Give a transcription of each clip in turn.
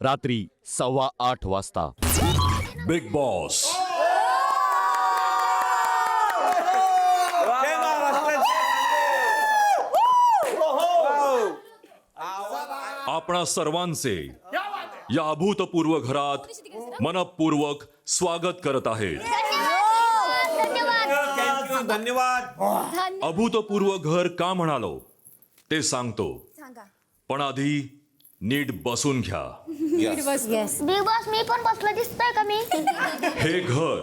रात्री 8:15 वाजता. Big boss. आपणा सर्वांचे या अभूतपूर्व घरात मनपूर्वक स्वागत करत आहेत. धन्यवाद. अभूतपूर्व घर का म्हणालो ते सांगतो, पण आधी नीट बसून घ्या. बिग बॉस मी पण बसलो दिसतोय का मी? हे घर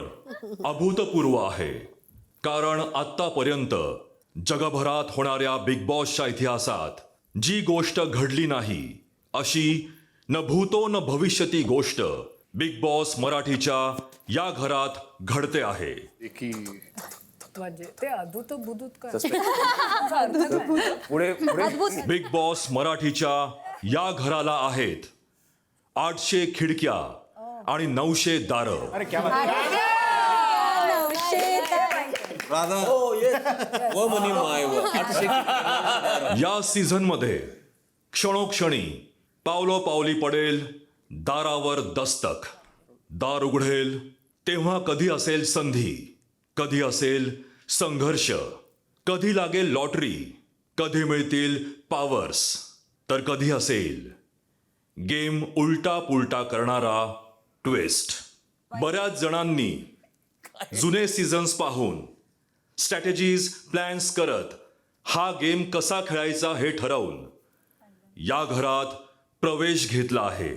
अभूतपूर्व आहे, कारण आतापर्यंत जगभरात होणाऱ्या बिग बॉसच्या इतिहासात जी गोष्ट घडली नाही अशी न भूतो न भविष्यती गोष्ट बिग बॉस मराठीच्या या घरात घडते आहे. म्हणजे ते अद्भुत बुद्धूत काय पुढे बिग बॉस मराठीच्या या घराला आहेत 800 खिडक्या आणि 900 दारं. या सीझन मध्ये क्षणोक्षणी पावलोपावली पडेल दारावर दस्तक. दार उघडेल तेव्हा कधी असेल संधी, कधी असेल संघर्ष, कधी लागेल लॉटरी, कधी मिळतील पॉवर्स, तर कधी असेल गेम उलटा पुलटा करणारा ट्विस्ट. बऱ्याच जणांनी जुने सीझन्स पाहून स्ट्रॅटेजीज प्लॅन्स करत हा गेम कसा खेळायचा हे ठरवून या घरात प्रवेश घेतला आहे.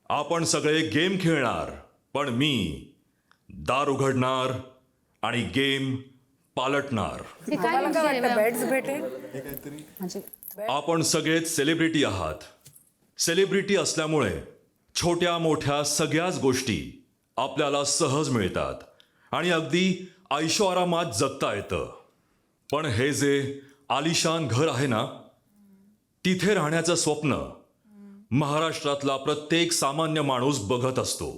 आपण सगळे गेम खेळणार, पण मी दार उघडणार आणि गेम पालटणार. तुम्हाला काय वाटतं बॅट्स भेटेल? आपण सगळेच सेलिब्रिटी आहात. सेलिब्रिटी असल्यामुळे छोट्या मोठ्या सगळ्याच गोष्टी आपल्याला सहज मिळतात आणि अगदी ऐशोआरामात जगता येतं. पण हे जे आलिशान घर आहे ना, तिथे राहण्याचं स्वप्न महाराष्ट्रातला प्रत्येक सामान्य माणूस बघत असतो.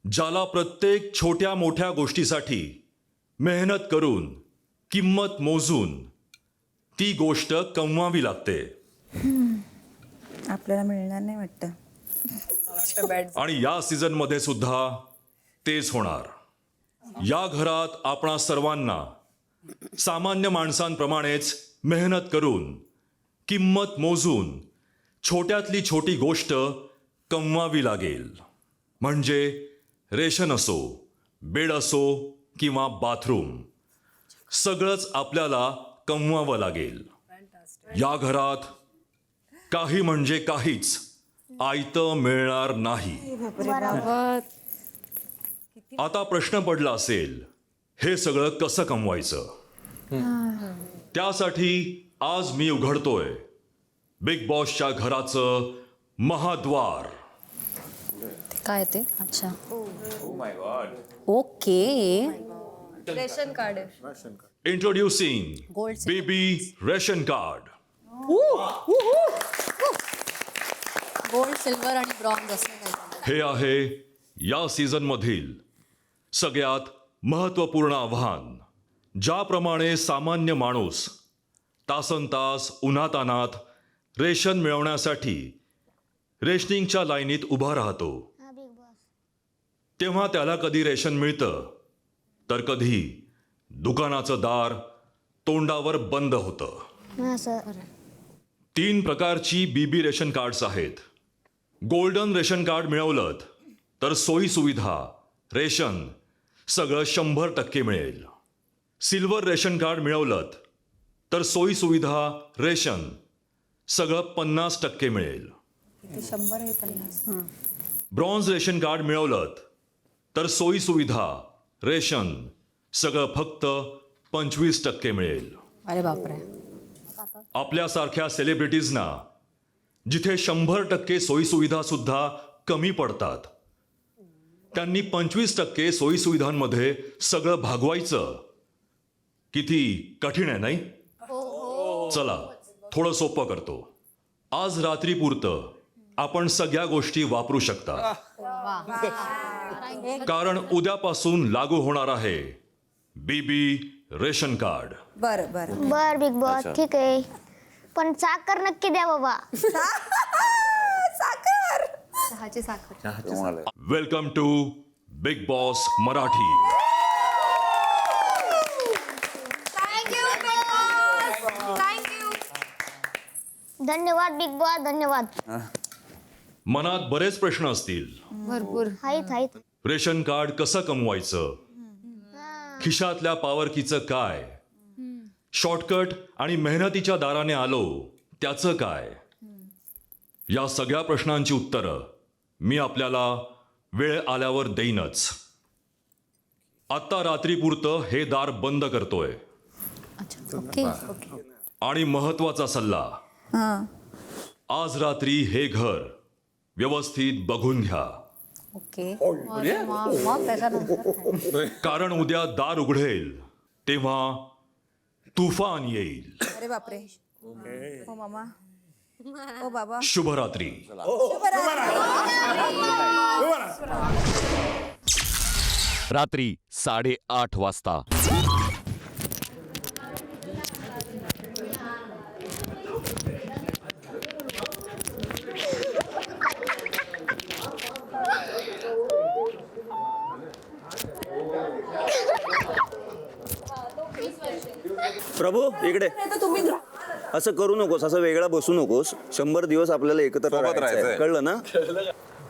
ज्याला प्रत्येक छोट्या मोठ्या गोष्टीसाठी मेहनत करून, किंमत मोजून ती गोष्ट कमवावी लागते. आपल्याला मिळणार नाही वाटतं. आणि या सीझन मध्ये सुद्धा तेच होणार. या घरात आपणा सर्वांना सामान्य माणसांप्रमाणेच मेहनत करून, किंमत मोजून छोट्यातली छोटी गोष्ट कमवावी लागेल. म्हणजे रेशन असो, बेड असो किंवा बाथरूम, सगळंच आपल्याला कमवावं लागेल. या घरात काही म्हणजे काहीच आयतं मिळणार नाही. आता प्रश्न पडला असेल, हे सगळं कसं कमवायचं? त्यासाठी आज मी उघडतोय बिग बॉसच्या घराचं महाद्वार. काय ते? अच्छा, okay. Ration card introducing Gold BB ration card. Gold, silver आणि ब्रॉन्झ असं काही. हे आहे या सीझन मधील सगळ्यात महत्त्वपूर्ण आव्हान. ज्याप्रमाणे सामान्य माणूस तासनतास उन्हातानात रेशन मिळवण्यासाठी रेशनिंगच्या लाईनीत उभा राहतो, बिग बॉस तेव्हा त्याला कधी रेशन मिळतं, तर कधी दुकानाचं दार तोंडावर बंद होतं. असं 3 प्रकारची बीबी रेशन कार्ड्स आहेत. गोल्डन रेशन कार्ड मिळवलं तर सोयी सुविधा, रेशन सगळं 100% मिळेल. सिल्वर रेशन कार्ड मिळवलं तर सोयी सुविधा, रेशन सगळं 50% मिळेल. 100 हे 50. ब्रॉन्झ रेशन कार्ड मिळवलं तर सोयी सुविधा, रेशन सगळं फक्त 25% मिळेल. अरे बापरे. आपल्यासारख्या सेलिब्रिटीजना जिथे 100% सोयी सुविधा सुद्धा कमी पडतात, त्यांनी 25% सोयी सुविधांमध्ये सगळं भागवायचं. किती कठीण आहे नाही? चला थोडं सोपं करतो. आज रात्रीपुरतं आपण सगळ्या गोष्टी वापरू शकता, कारण उद्यापासून लागू होणार आहे बीबी रेशन कार्ड. बरं बरं. बर बिग बॉस ठीक आहे, पण साखर नक्की द्या बाबा. चहाची साखर. Welcome to Bigg Boss Marathi. धन्यवाद बिग बॉस, धन्यवाद. मनात बरेच प्रश्न असतील. भरपूर. आहेत. रेशन कार्ड कसं कमवायचं, खिशातल्या पावरकीचं काय, शॉर्टकट आणि मेहनतीच्या दाराने आलो त्याचं काय, या सगळ्या प्रश्नांची उत्तरं मी आपल्याला वेळ आल्यावर देईनच. आत्ता रात्रीपुरतं हे दार बंद करतोय. ओके. आणि महत्वाचा सल्ला, हां आज रात्री हे घर व्यवस्थित बघून घ्या, ओके. मग त्याच्यानंतर कारण उद्या दार उघडेल तेव्हा तुफान येईल. अरे बापरे. हो मामा. हो बाबा. शुभरात्री. रात्री 8:30 वाजता. प्रभू इकडे. असं करू नकोस, असं वेगळा बसू नकोस. 100 दिवस आपल्याला एकत्र राहायचंय, कळलं ना?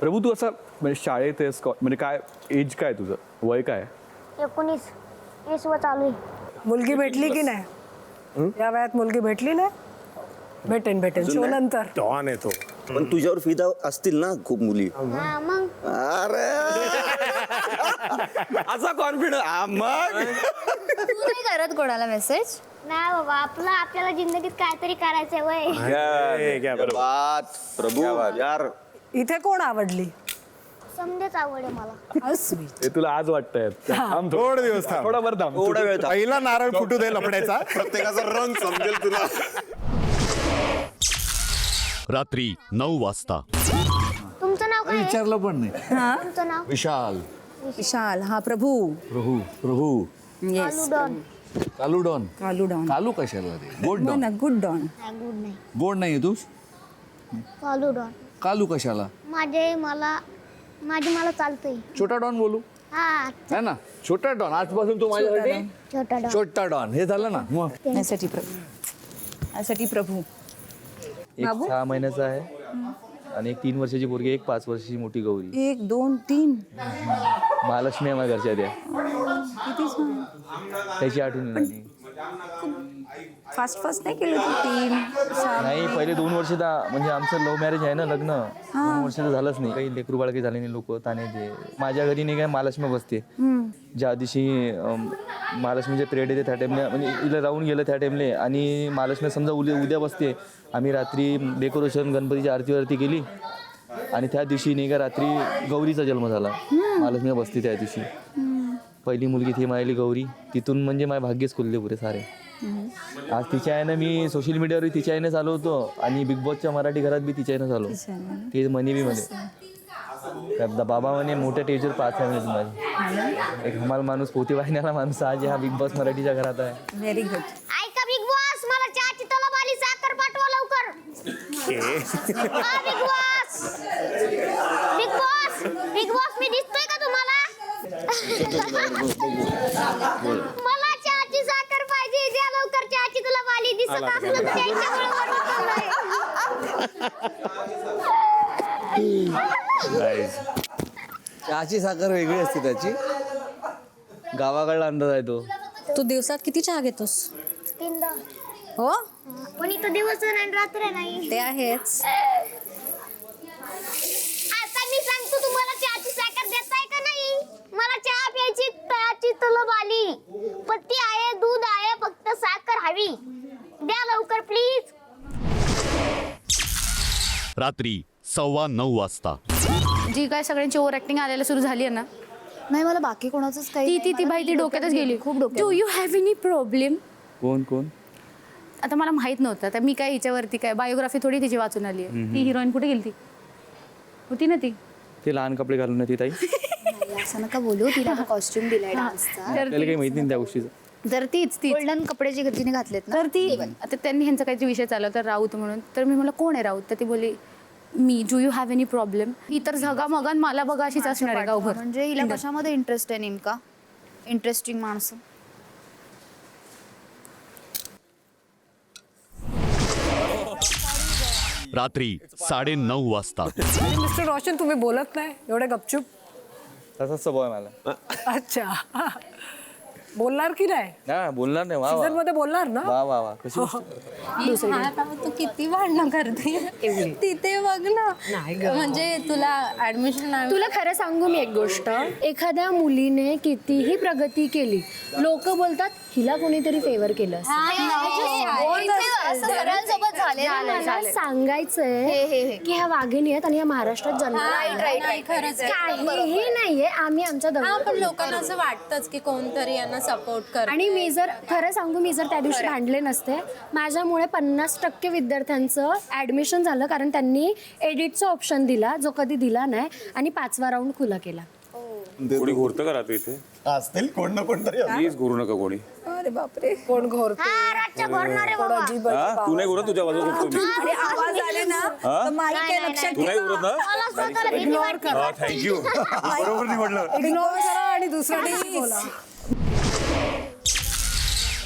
प्रभू तू असा म्हणजे शाळेत आहेस म्हणजे काय एज काय तुझं, वय काय? 19 व चालू आहे. मुलगी भेटली की नाही? या वयात मुलगी भेटली नाही? भेटेन शो नंतर. डॉन येतो. पण तुझ्यावर फिदा असतील ना खूप मुली. हा मग अरे असा कॉन्फिडन्स. मग तू नाही करत कोणाला मेसेज? नाही बाबा, आपल्याला जिंदगीत काहीतरी करायचंय वय. बात प्रभू यार. इथे कोण आवडली? समजेच आवड आहे मला. ते तुला आज वाटतंय? थोडे दिवस थांब. थोडा बरं थांब. थोडा वेळ थांब. पहिला नारळ फुटू दे लपड्याचा. प्रत्येकाचा रंग समजेल तुला. रात्री 9 वाजता. तुमचं नाव काय आहे? विचारलं पण नाही. तुमचं नाव? विशाल. विशाल. हा प्रभू. प्रभू येस. कालू डॉन. कालू डॉन. कालू डॉन. कालू कशाला रे? गोड हो डॉन. ना, गुड डॉन. नाही, गुड नाही. गोड नाही तू. कालू डॉन. कालू कशाला? मला चालतंय. छोटा डॉन बोलू हा, है ना? छोटा डॉन. आजपासून तू माझ्यासाठी छोटा डॉन. छोटा डॉन. हे झालं ना मग. यासाठी प्रभू. यासाठी प्रभू. एक 6 महिन्याचा आहे आणि एक 3 वर्षाची पोरगी, एक 5 वर्षाची मोठी गौरी. 1 2 3. महालक्ष्मी आहे माझ्या घरच्या त्या. किती छान. त्याची आठवण आली. फास्ट नाही केलं तू? 3 6. नाही, पहिले 2 वर्ष म्हणजे आमचं लव्ह मॅरेज आहे ना, लग्न 2 वर्ष तर झालंच नाही. काही लेकरू बाळ काही झाले नाही. लोक ताण्याचे माझ्या घरी नाही काय महालक्ष्मी बसते. ज्या दिवशी महालक्ष्मीचे पिरियड येते त्या टाइमला म्हणजे इला राहून गेलं त्या टाइमले, आणि महालक्ष्मी समजा उद्या बसते. आम्ही रात्री डेकोरेशन गणपतीची आरती केली आणि त्या दिवशी नाही का रात्री गौरीचा जन्म झाला. महालक्ष्मी बसते त्या दिवशी. पहिली मुलगी ती मायली गौरी. तिथून म्हणजे माझे भाग्यच खुलले पुरे सारे. आज तिच्या आईनं मी सोशल मीडियावर तिच्या आईनं चालवतो आणि बिग बॉसच्या मराठी घरात बी तिच्या आईनं चालवतो. ते म्हणे बी म्हणे बाबा म्हणे मोठ्या टेजवर 5 आहे म्हणे माझी. एक हमाल माणूस पोती वाहिन्याला माणूस आज हा बिग बॉस मराठीच्या घरात आहे. Very good. ऐका बिग बॉस, मला चहाची तलब आली, साखर पाठवा लवकर. हा, बिग बॉस मी दिसतोय का तुम्हाला? मला चहाची साखर पाहिजे, द्या लवकर. चहाची तलब आली, दिसत असलं तर त्यांच्यामुळे चहाची साखर वेगळी असते त्याची. गावाकडला अंदाज आहे तो. तू दिवसात किती चहा घेतोस? 3दा. हो, पण इथं दिवस नाही रात्र नाही. ते आहेच. आता मी सांगतो तुम्हाला, चहाची साखर देताय का नाही? मला चहा प्यायची चहाची तलब आली. पत्ती आहे, दूध आहे, फक्त साखर हवी. द्या लवकर प्लीज. रात्री 9:15 वाजता. जी काय सगळ्यांची ओव्हर ऍक्टिंग आलेला सुरू झाली आहे ना, नाही मला बाकी कोणाचंच काही ती बाई ती डोक्यातच गेली. खूप डोक्यात. Do you have any problem? कोण आता मला माहित नव्हतं. आता मी काय हिच्यावरती काय बायोग्राफी थोडी तिची वाचून आली आहे. ती हिरोईन कुठे गेली? ती होती ना ती. ते लहान कपडे घालून येते ताई. असं नका बोलू. तिला कॉस्ट्युम दिलाय डान्सचा. आपल्याला काही माहिती नाही त्या गोष्टीचं. तर तीच गोल्डन कपडे जे घरचीने घातलेत ना. तर ती आता त्यांनी ह्यांचा काहीतरी विषय चालला तर राऊत म्हणून. तर मी म्हणलं कोण आहे राऊत? तर ती बोलली मी do you have any problem. ही तर झगामगान मला बघा अशीच असणार आहे गावभर. म्हणजे हिला कशामध्ये इंटरेस्ट आहे नेमका? इंटरेस्टिंग माणसं. रात्री 9:30 वाजता. मिस्टर रोशन तुम्ही बोलत नाही एवढे गपचूप. तसाच स्वभाव आहे मला. अच्छा बोलणार की नाही? हा बोलणार नाही. वा सीझन वा मध्ये बोलणार ना? वा वा वा कशी तू किती भांडणं करते तिथे बघ ना. म्हणजे तुला ऍडमिशन तुला खरं सांगू मी एक गोष्ट, एखाद्या मुलीने कितीही प्रगती केली, लोक बोलतात हिला कोणीतरी फेवर केलं सगळ्यांसोबत झाले सांगायचंय की ह्या वाघिणी आहेत आणि या महाराष्ट्रात काहीही नाहीये. आम्ही आमच्या पण लोकांना असं वाटतंच की कोणतरी यांना सपोर्ट कर. आणि मी जर खरं सांगू, मी जर त्या दिवशी भांडले नसते, माझ्यामुळे 50% विद्यार्थ्यांचं ऍडमिशन झालं, कारण त्यांनी एडिटचा ऑप्शन दिला जो कधी दिला नाही आणि 5वा राऊंड खुला केला. कोणी घोरतं का राहतो इथे? असतील कोण ना कोणतरी. प्लीज घोरू नका कोणी. अरे बापरे कोण घोरते? रातच्या घोरणारे बाबा. तू नाही घोरत? तुझ्या बाजूला झोपतो मी. अरे आवाज आले ना तर माईक आहे लक्षात तू नाही घोरत ना? मला स्वतःला भीती इग्नोर वाटते. करा. थँक्यू. बरोबर निवडलं. इग्नोर करा आणि दुसऱ्या दिवशी बोला.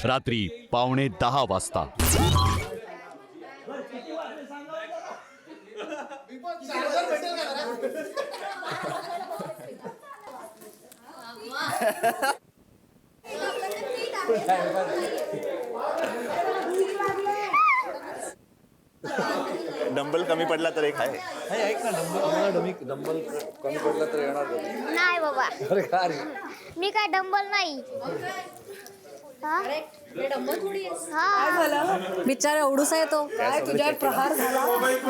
रात्री 9:15 वाजता. डंबल कमी पडला तर एक आहे. ऐक ना डंबल कमी पडला तर येणार का? नाही बाबा, अरे का रे? मी काय डंबल नाही. हा? बिचारा एवढूसा येतो. काय तुझ्यावर प्रहार झाला? आणि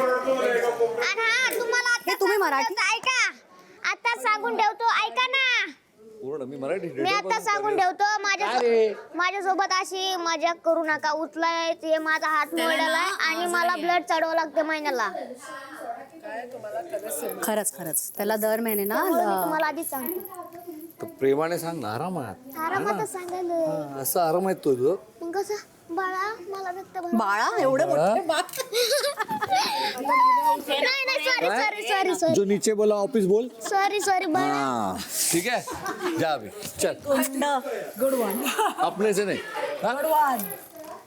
हा तुम्हाला आता तुम्ही मराठी? सांगतो, ऐका आता सांगून ठेवतो, ऐका ना. पूर्ण मी मराठी मी आता सांगून ठेवतो, माझ्यासोबत अशी मजाक करू नका. उचलाय ते माझा हात मोडलाय आणि मला ब्लड चढवावं लागतं महिन्याला. खरंच त्याला दर महिने ना मी तुम्हाला आधीच सांगतो. तर प्रेमाने सांग ना, आरामात. आरामातच सांगायला. असं आराम आहेत तुझं. मग कसं बाळा मला व्यक्त बाळा एवढं मोठं नाही सॉरी जो नीचे बोला ऑफिस बोल. सॉरी बाळा. हाँ ठीक है जा अभी चल. Good one. अपने से नाही हा? Good one.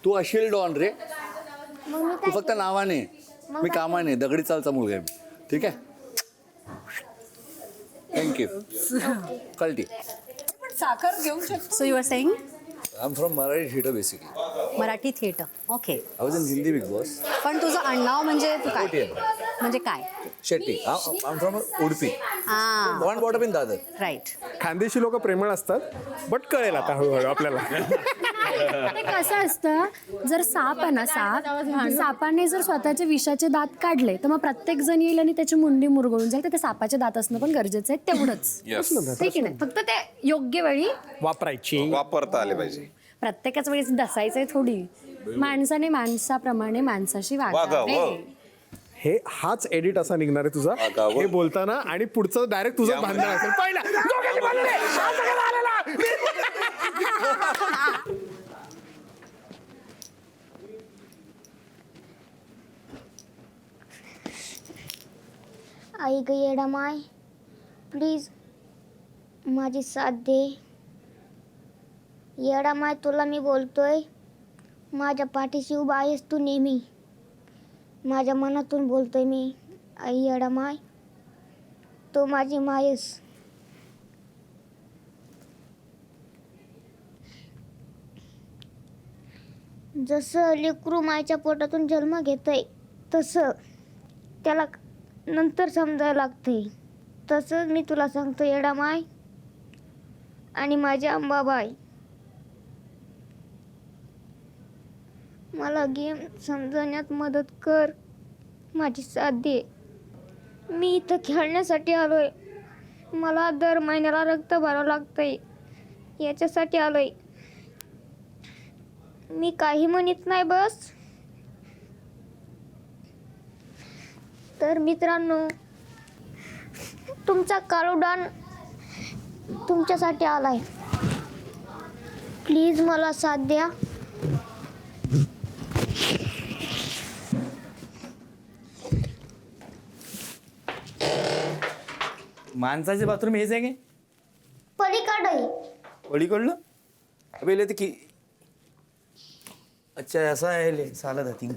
तू असेल डॉन रे. मग मी तू फक्त नावाने, मी कामाने. दगडी चालचा मुलगा आहे मी. ठीक आहे. थँक्यू. कळती. पण साखर घेऊ शकतो. So you are saying I am from Marathi theatre basically. Marathi theatre. Okay. I was in Hindi Bigg Boss. पण तुझं आडनाव म्हणजे तू काय? कोटियन. म्हणजे काय? Shetty. I am from Udupi. Born brought up in Dadar. Right. खानदेशी लोक प्रेमळ असतात, बट कळेल आता हळूहळू आपल्याला. ते कसं असतं, जर साप आहे ना, सापाने जर स्वतःचे विषाचे दात काढले तर मग प्रत्येक जण येईल आणि त्याची मुंडी मुरगळून जाईल. तर ते सापाचे दात असणं पण गरजेचं आहे तेवढंच. ठीक आहे ना, फक्त ते योग्य वेळी वापरायची, वापरता आले पाहिजे. प्रत्येकाच वेळेस दसायचंय थोडी. माणसाने माणसाप्रमाणे माणसाशी वागावे. हाच एडिट असा निघणार आहे तुझा हे बोलताना, आणि पुढचं डायरेक्ट तुझं भांडण असेल. पहिला दोघांनी भांडले, असं का झालेलं? आई ग येडा माय, प्लीज माझी साथ दे. येडा माय तुला मी बोलतोय, माझ्या पाठीशी उभा आहेस तू नेहमी. माझ्या मनातून बोलतोय मी. आई येडा माय, तो माझी मायस. जसं लेकरू मायच्या पोटातून जन्म घेतंय तसं त्याला नंतर समजायला लागतंय. तसंच मी तुला सांगतो येडा माय आणि माझी अंबाबाई, मला गेम समजण्यात मदत कर, माझी साथ दे. मी इथं खेळण्यासाठी आलोय. मला दर महिन्याला रक्त भरावं लागतंय, याच्यासाठी आलोय. मी काही म्हणत नाही बस. तर मित्रांनो, तुमचा काळूडान तुमच्यासाठी आलाय. प्लीज मला साथ द्या. माणसाचे बाथरूम हेच आहे काय पलीकडे पलीकडलं अबे ते की अच्छा असं आहे चालत होती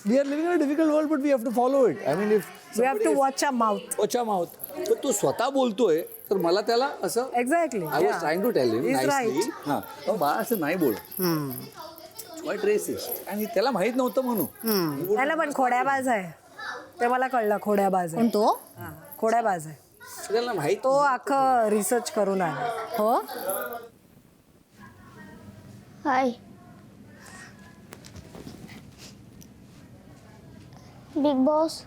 we are living in a difficult world but we have to follow it I mean if we have to watch a mouth. Watch mouth तर तू स्वतः बोलतोय तर मला त्याला असं exactly I was trying to tell him He's nicely right. हां पण बाळा असं नाही बोल वाईट रेसिस्ट आणि त्याला माहित नव्हतं म्हणून त्याला पण खोड्याबाज आहे ते मला कळलं खोड्याबाज आहे. पण तो हां, खोड्याबाज आहे. त्याला माहित तो अख्खं रिसर्च करून आला. हो हाय बिग बॉस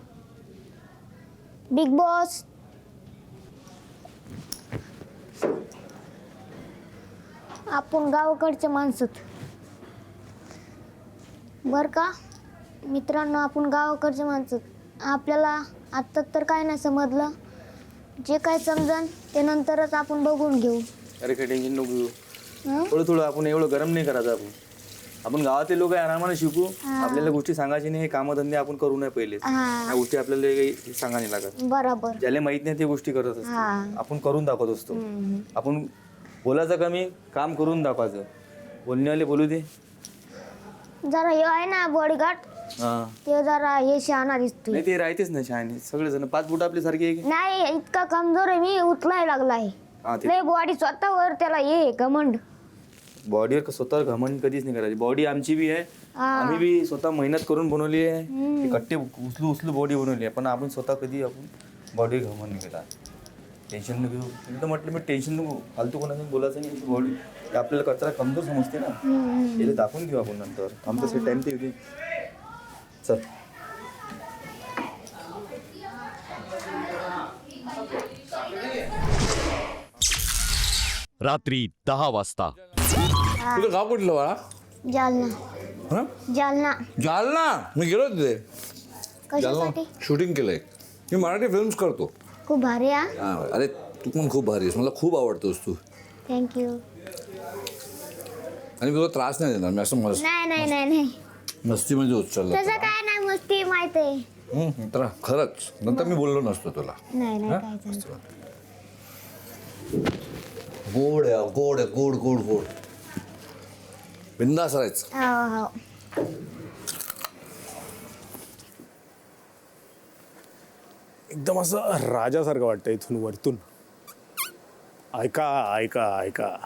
बिग बॉस आपण गावाकडचे माणसं बर का मित्रांनो, आपण गावाकडचे माणसं. आपल्याला आत्ता तर काय नाही समजलं, जे काय समजन ते नंतरच आपण बघून घेऊ. अरे काय टेन्शन नको घेऊ. हं? थोडं आपण एवढं गरम नाही करायचं. आपण गावातले लोक आहे आरामाने शिकू. आपल्याला गोष्टी सांगायची नाही, हे कामधंदे आपण करू नये पहिले. ह्या गोष्टी आपल्याला काही सांगा नाही लागत. बरोबर. ज्याला माहित नाही ते गोष्टी करत असतो. आपण करून दाखवत असतो. आपण बोलायचं कमी, काम करून दाखवायचं. बोलणेवाले बोलू दे. जरा हे आहे ना बॉडीगार्ड, ते जरा हे शहाणा दिसतोय. नाही ते राहतेच ना शहाणे सगळेजण. 5 फूट आपले सारखे आहे. नाही इतका कमजोर आहे मी, उचलाय लागलाय. नाही बॉडी स्वतःवर त्याला ये घमंड. बॉडीवर स्वतःवर घमंड कधीच नाही करायची. बॉडी आमची बी आहे, आम्ही बी स्वतः मेहनत करून बनवली आहे. कट्टे उचलू बॉडी बनवली आहे, पण आपण स्वतः कधी आपण बॉडी घमंड नाही केला. टेन्शन नको घेऊ. एकदम म्हटलं मी टेन्शन नको, फालतू कोणाचं बोलायचं नाही. बॉडी आपल्याला कचरा कमजोर समजते ना, हे दाखवून घेऊ आपण नंतर. आमचं टाइम ते येते. चल रात्री 10 वाजता. तुझं गाव कुठलं बाळा? जालना. हं? जालना. जालना. मी गेलो तिथे कशासाठी? शूटिंग केलंय. मी मराठी फिल्म्स करतो. खूप भारी हा. हां, अरे तू पण खूप भारी आहेस, मला खूप आवडतोस तू. थँक्यू. आणि मी तुला त्रास नाही देणार. मी असं मला नाही नाही नाही नाही मस्ती म्हणजे उचललं तसं काय नाही, मस्ती माहित आहे. तर खरंच नंतर मी बोललो नसतो तुला. नाही नाही काय झालं. गोड आहे, गोड आहे, गोड गोड गोड. बिंदास राहायचं. हो हो. एकदम असं राजासारखं वाटतं इथून वरतून. ऐका ऐका ऐका,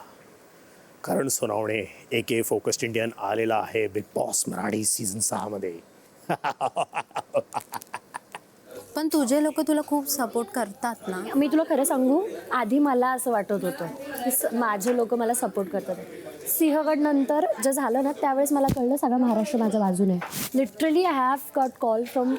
करण सोनावणे AK फोकस्ड इंडियन आलेला आहे बिग बॉस मराठी सीझन 6 मध्ये. पण तुझे लोक तुला खूप सपोर्ट करतात ना. मी तुला खरं सांगू, आधी मला असं वाटत होतं की माझे लोक मला सपोर्ट करतात. सिंहगड नंतर जे झालं ना, त्यावेळेस मला कळलं सगळं महाराष्ट्र माझ्या बाजूने. Literally I have got call from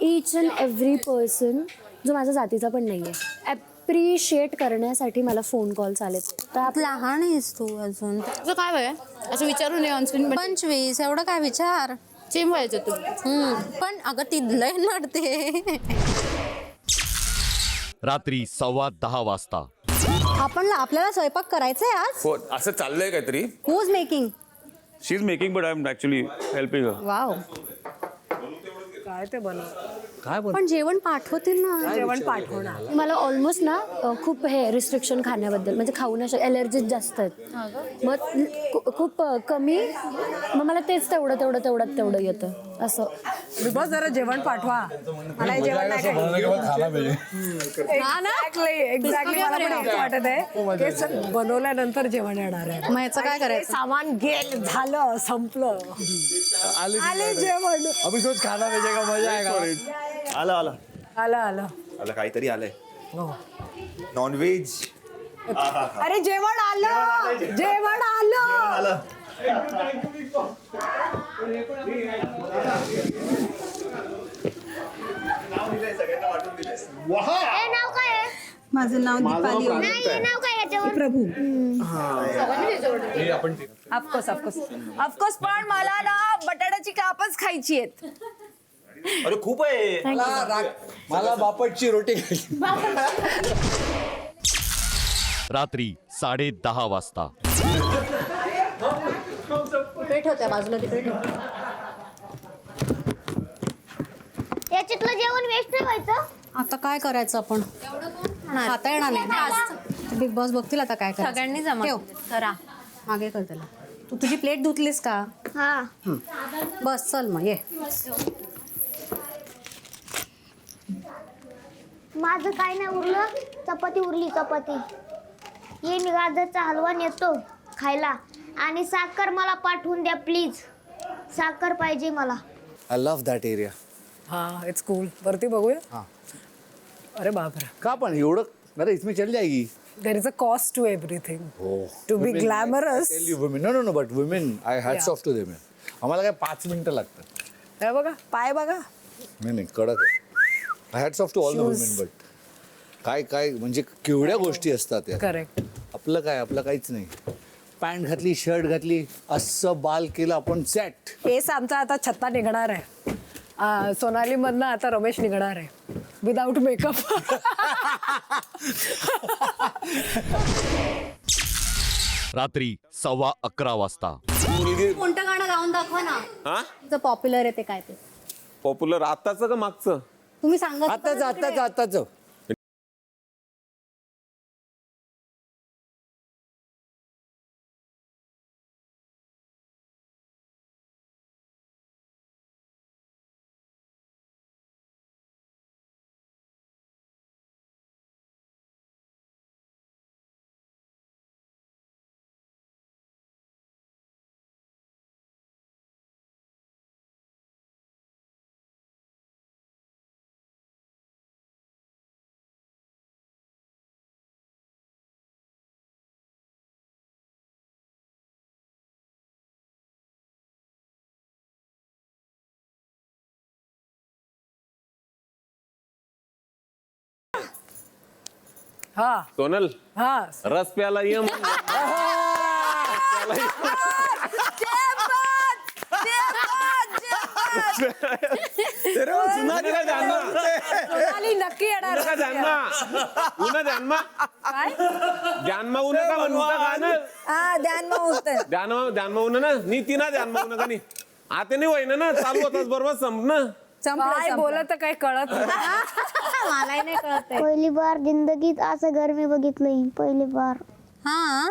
each and every person जो माझ्या जातीचा पण नाही आहे. ॲप्रिशिएट करण्यासाठी मला फोन कॉल्स आलेत. तर लहान आहेस तू अजून. तुझं काय वय असं विचारू नये ऑनस्क्रीन. 25 एवढं काय विचार. सेम व्हायचं तू. पण अगं ती लय नडते. रात्री 10:15 वाजता. आपल्याला स्वयंपाक करायचंय आज. हो असं चाललंय काहीतरी. Who is making. She is making but I am actually helping her. Wow. काय ते बनव. काय पण जेवण पाठवतील ना. जेवण पाठवणार. मला ऑलमोस्ट ना खूप हे रिस्ट्रिक्शन खाण्याबद्दल, म्हणजे खाऊ नये, ॲलर्जीज जास्त आहेत. मग खूप कमी, मग मला तेच तेवढं येतं असं. बिकॉज जरा जेवण पाठवा. मला हे जेवण नाही खायचं. एक्झॅक्टली मला पण असं वाटत आहे की सर बनवल्यानंतर जेवण येणार आहे. मग याचं काय करायचं. सामान गेल झालं संपलं, आले जेवण. अभी सोच खाना भेजे का मजा आहे का? आलं आलं आलं आलं आलं काहीतरी आलंय. नॉनव्हेज. अरे जेवण आलं, जेवण आलं. नाव काय आहे? माझं नाव दीपाली. नाही हे नाव काय याच्यावर? प्रभू. ऑफकोर्स पण मला ना बटाट्याची कापच खायची आहेत. अरे खूप आहे. मला बापटची रोटी खायची. रात्री 10:30 वाजता. पेट होत्या बाजूला तिकडे ठेव. याच्यातलं जेवण वेस्ट नाही व्हायचं. आता काय करायचं आपण. खाता येणार नाही. बिग बॉस बघतील आता काय करायचं. सगळ्यांनी जमा ठेव. करा. मागे कर त्याला. तू तुझी प्लेट धुतलीस का? हा बस चल मग ये. माझं काय नाही उरलं, चपाती उरली. चपाती ये, मी गाजरचा हलवा नेतो खायला. आणि साखर मला पाठवून द्या प्लीज. साखर पाहिजे मला. I love that area. हाँ इट्स कूल. वरती बघूया. अरे बापरे. का पण एवढं? अरे इसमें चल जाएगी. There is a cost to everything. हो. To be glamorous. Tell you women. No but women I hats off to them. आम्हाला काय 5 मिनिटं लागतात. हे बघा पाय बघा. नाही कडक आहे. Hats off to all the women. But काय म्हणजे केवढ्या गोष्टी असतात यात. करेक्ट. आपलं काहीच नाही. पॅन्ट घातली, शर्ट घातली, असं बाल केलं आपण सेट. केस आमचा आता छत्ता निघणार आहे. सोनाली मधनं आता रमेश निघणार आहे विदाउट मेकअप. रात्री 11:15 वाजता. कोणतं गाणं गाऊन दाखवा ना. तुझं पॉप्युलर आहे ते काय ते. पॉप्युलर आताच का मागचं? तुम्ही सांगा. आताच हा सोनल हा. रस प्याला ये मग. सोनाली नक्की येणार. ध्यानमा उन्हा का म्हणता गाणं. ध्यानमा उन्हा ना नीती ना ध्यानमा उन्हा का नाही. आता नाही होईना ना. चालू होताच बरोबर संपणं. काय बोलत काही कळत मलाही नाही कळत. पहिली बार जिंदगीत असं घर मी बघितलंय. पहिली बार. हा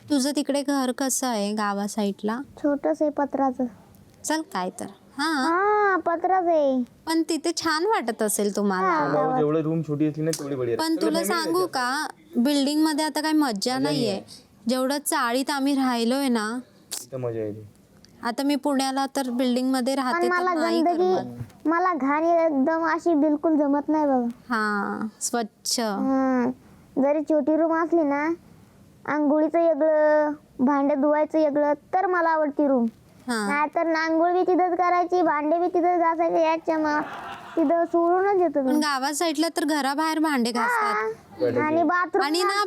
तुझं तिकडे घर कसं आहे गावा साईडला? छोटस आहे पत्राचं. चल काय तर. हा हा पत्राच आहे. पण तिथे छान वाटत असेल तुम्हाला. जेवढं रूम छोटी असली ना तेवढी बढिया. पण तुला सांगू का बिल्डिंग मध्ये आता काही मज्जा नाहीये. जेवढं चाळीत आम्ही राहिलोय ना तिथं मजा येते. आता मी पुण्याला तर बिल्डिंग मध्ये पण राहते मला तर नाही गंदगी, करमत. मला घाण एकदम अशी बिलकुल जमत नाही बघ. हा स्वच्छ. जरी छोटी रूम असली ना, आंघोळीचं वेगळं, भांडे धुवायचं वेगळं, तर मला आवडती रूम. नाहीतर आंघोळ बी तिथंच करायची, भांडे बी तिथंच घासायचे. याच्या मग तिथं सोडूनच येतो. पण गावा साईडला तर घराबाहेर भांडे घासतात. आणि बाथरूम आणि ना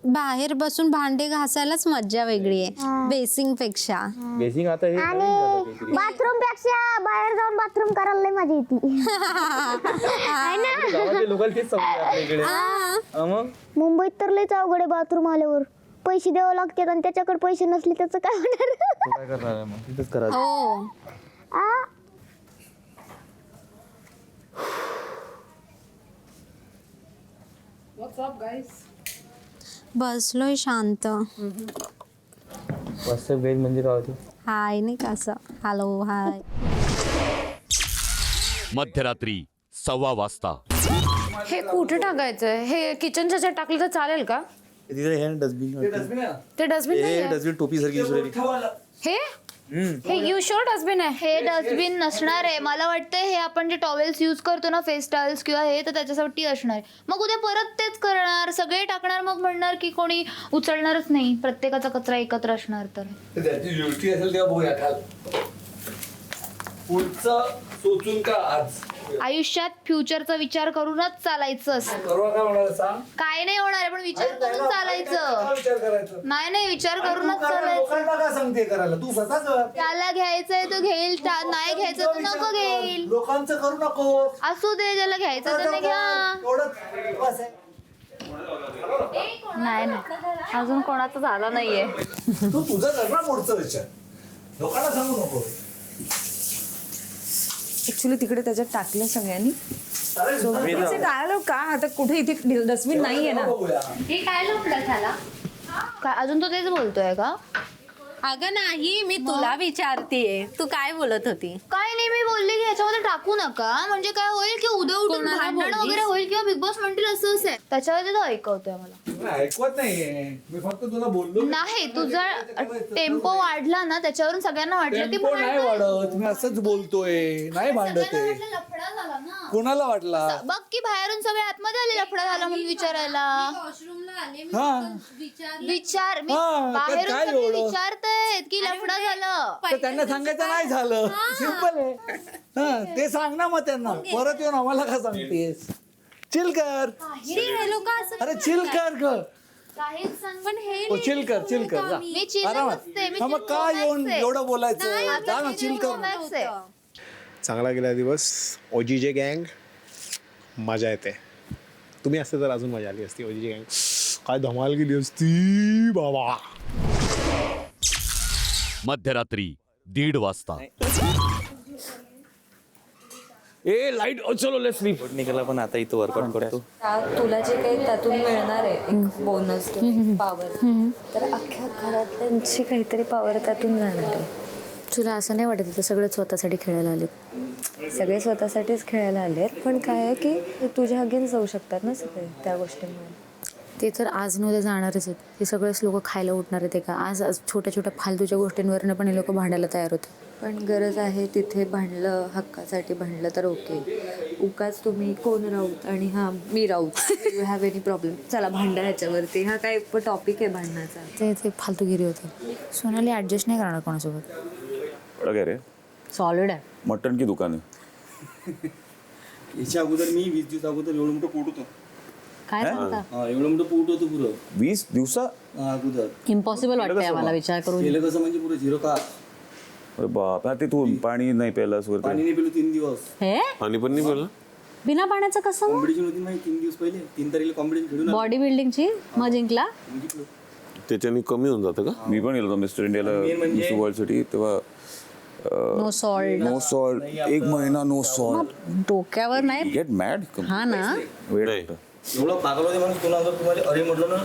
बाहेर बसून भांडे घासायलाच मज्जा वेगळी आहे बेसिंग पेक्षा. बेसिंग आता हे आणि बाथरूम पेक्षा बाहेर जाऊन बाथरूम करायला लय मजा येते. गावातले लोकल तेच समजतात आपल्याकडे. मग मुंबईत तर लयच अवघड आहे. बाथरूम आल्यावर पैसे द्यावं लागतात आणि त्याच्याकडे पैसे नसले त्याचं काय होणार. तू काय करणार आहे मग? तिथंच करायचं. हो बसलोय शांत. मस्त वेज म्हणजे काय होते? हाय नाही का असं हॅलो हाय. मध्यरात्री 1:15 वाजता. हे कुठे टाकायचंय? हे किचनच्या ह्याच्यात टाकलं तर चालेल का? तिथे हे डस्टबिन. ते डस्टबिन नाही आहे. डस्टबिन टोपी सारखी. हे यू शुअर डस्टबिन आहे. हे डस्टबिन नसणार आहे. मला वाटतं हे आपण जे टॉवेल्स यूज करतो ना, फेस टॉवेल्स किंवा हे, तर त्याच्यासाठी असणार आहे. मग उद्या परत तेच करणार, सगळे टाकणार, मग म्हणणार की कोणी उचलणारच नाही. प्रत्येकाचा कचरा एकत्र असणार. तर त्याची दृष्टी असेल तेव्हा बघूया काल पुढचं सोचून का आज आयुष्यात फ्युचरचा विचार करूनच चालायचं असतं. परवा काय होणार सांग. काय नाही होणार आहे, पण विचार करून चालायचं. विचार करायचं नाही विचार करूनच चालायचं. लोकांना काय सांगते करायला? तू स्वतः कर. त्याला घ्यायचंय तो घेईल, नाही घ्यायचं तो नको घेईल. लोकांचं करू नको. असू दे, ज्याला घ्यायचं त्याने घ्या. नाही अजून कोणाचा झाला नाहीये. तू तुझं कर ना पुढचा विचार. लोकांना सांगू नको. ऍक्च्युली तिकडे त्याच्यात टाकलं सगळ्यांनी. काय का आता कुठे इथे डस्टबिन नाहीये ना. हे काय लफडा झाला काय अजून तो तेच बोलतोय का? अगं नाही, मी तुला विचारतीये, तू काय बोलत होती? काय नाही मी बोलले की ह्याच्यामध्ये टाकू नका म्हणजे काय होईल की उद्या उठून कोणाला भांडण बोललीस? वगैरे होईल किंवा बिग बॉस म्हणतील असं असेल त्याच्यावरती तो ऐकवतोय मला. ऐकवत नाहीये मी फक्त तुला बोललो. नाही तुझा टेम्पो वाढला ना त्याच्यावरून सगळ्यांना वाटलं की टेम्पो नाही वाढत मी असंच बोलतोय नाही भांडत आहे. लफडा झाला ना. कोणाला वाटला बघ की बाहेरून सगळे आतमध्ये आले लफडा झाला म्हणून विचारायला. विचार मी हा, तर बाहेरून काय सगळे एवढं? विचारतायत की लफडा झालं. तर त्यांना सांगायचं नाही झालं सिंपल आहे. हा ते सांग ना मग त्यांना परत येऊन आम्हाला का सांगतेस. चिल कर अरे चिल कर ग. काहीच सांग पण हे ओ, चिल कर चिल कर जा. मी chill आरामात. नसते, मी हा, मग chill काय येऊन romance आहे. एवढं बोलायचं जा ना चिल कर. romance आहे. चांगला गेला दिवस. ओजीजे गँग मजा येते. तुम्ही असते तर अजून मजा आली असती. ओजीजे गँग काय धमाल गेली असती बाबा. मध्यरात्री 1:30 वाजता. ए लाईट चलो लेट्स स्लीप. निघाला पण आता इथं वर्कआउट करतो. तुला जे काही त्यातून मिळणार आहे एक बोनस पॉवर तर अख्ख्या घरातल्यांची काहीतरी पॉवर त्यातून जाणार आहे. तुला असं नाही वाटत तर सगळे स्वतःसाठी खेळायला आले? सगळे स्वतःसाठीच खेळायला आलेत पण काय आहे की तुझ्या अगेन्स्ट जाऊ शकतात ना सगळे त्या गोष्टीमुळे. ते तर आज न उद्या जाणारच आहेत. हे सगळेच लोक खायला उठणार आहेत का? आज छोट्या छोट्या फालतूच्या गोष्टींवरनं पण हे लोक भांडायला तयार होते. पण गरज आहे तिथे भांडलं हक्कासाठी भांडलं तर ओके. उगाच तुम्ही कोण राऊत आणि हा मी Raut you have any problem चला भांडा ह्याच्यावरती. हा काय टॉपिक आहे भांडण्याचा. ते फालतूगिरी होते. सोनाली ऍडजस्ट नाही करणार कोणासोबत. काय रे सॉलिड आहे. मटण की दुकान आहे. याच्या अगोदर मी 20 दिवस अगोदर एवढं मोठं पोट होतं. काय सांगता? हा एवढं मोठं पोट होतं पुरं 20 दिवसा अगोदर. इम्पॉसिबल वाटतंय आम्हाला विचार करून. गेलं कसं म्हणजे पुरं 0 का अरे बाप हा, ते तू पाणी नाही प्यायलास पाणी वरती. नाही पिलो 3 दिवस. हे पाणी पण नाही प्यायला. बिना पाण्याचं कसं? कॉम्पिटिशन होती माहिती 3 दिवस पहिले 3 तारखेला कॉम्पिटिशन खेळून बॉडी बिल्डिंगची मग जिंकला. त्याच्याने कमी होऊन जातं का? मी पण गेलो होतो मिस्टर इंडियाला मिस्टर वर्ल्ड साठी तेव्हा नो सॉल्ट. नो सॉल्ट 1 महिना नो सॉल्ट. डोक्यावर नाही. Get mad. हा ना. वेळ एवढं पागल होते माणूस पुन्हा जर तुम्हाला अरे म्हटलं ना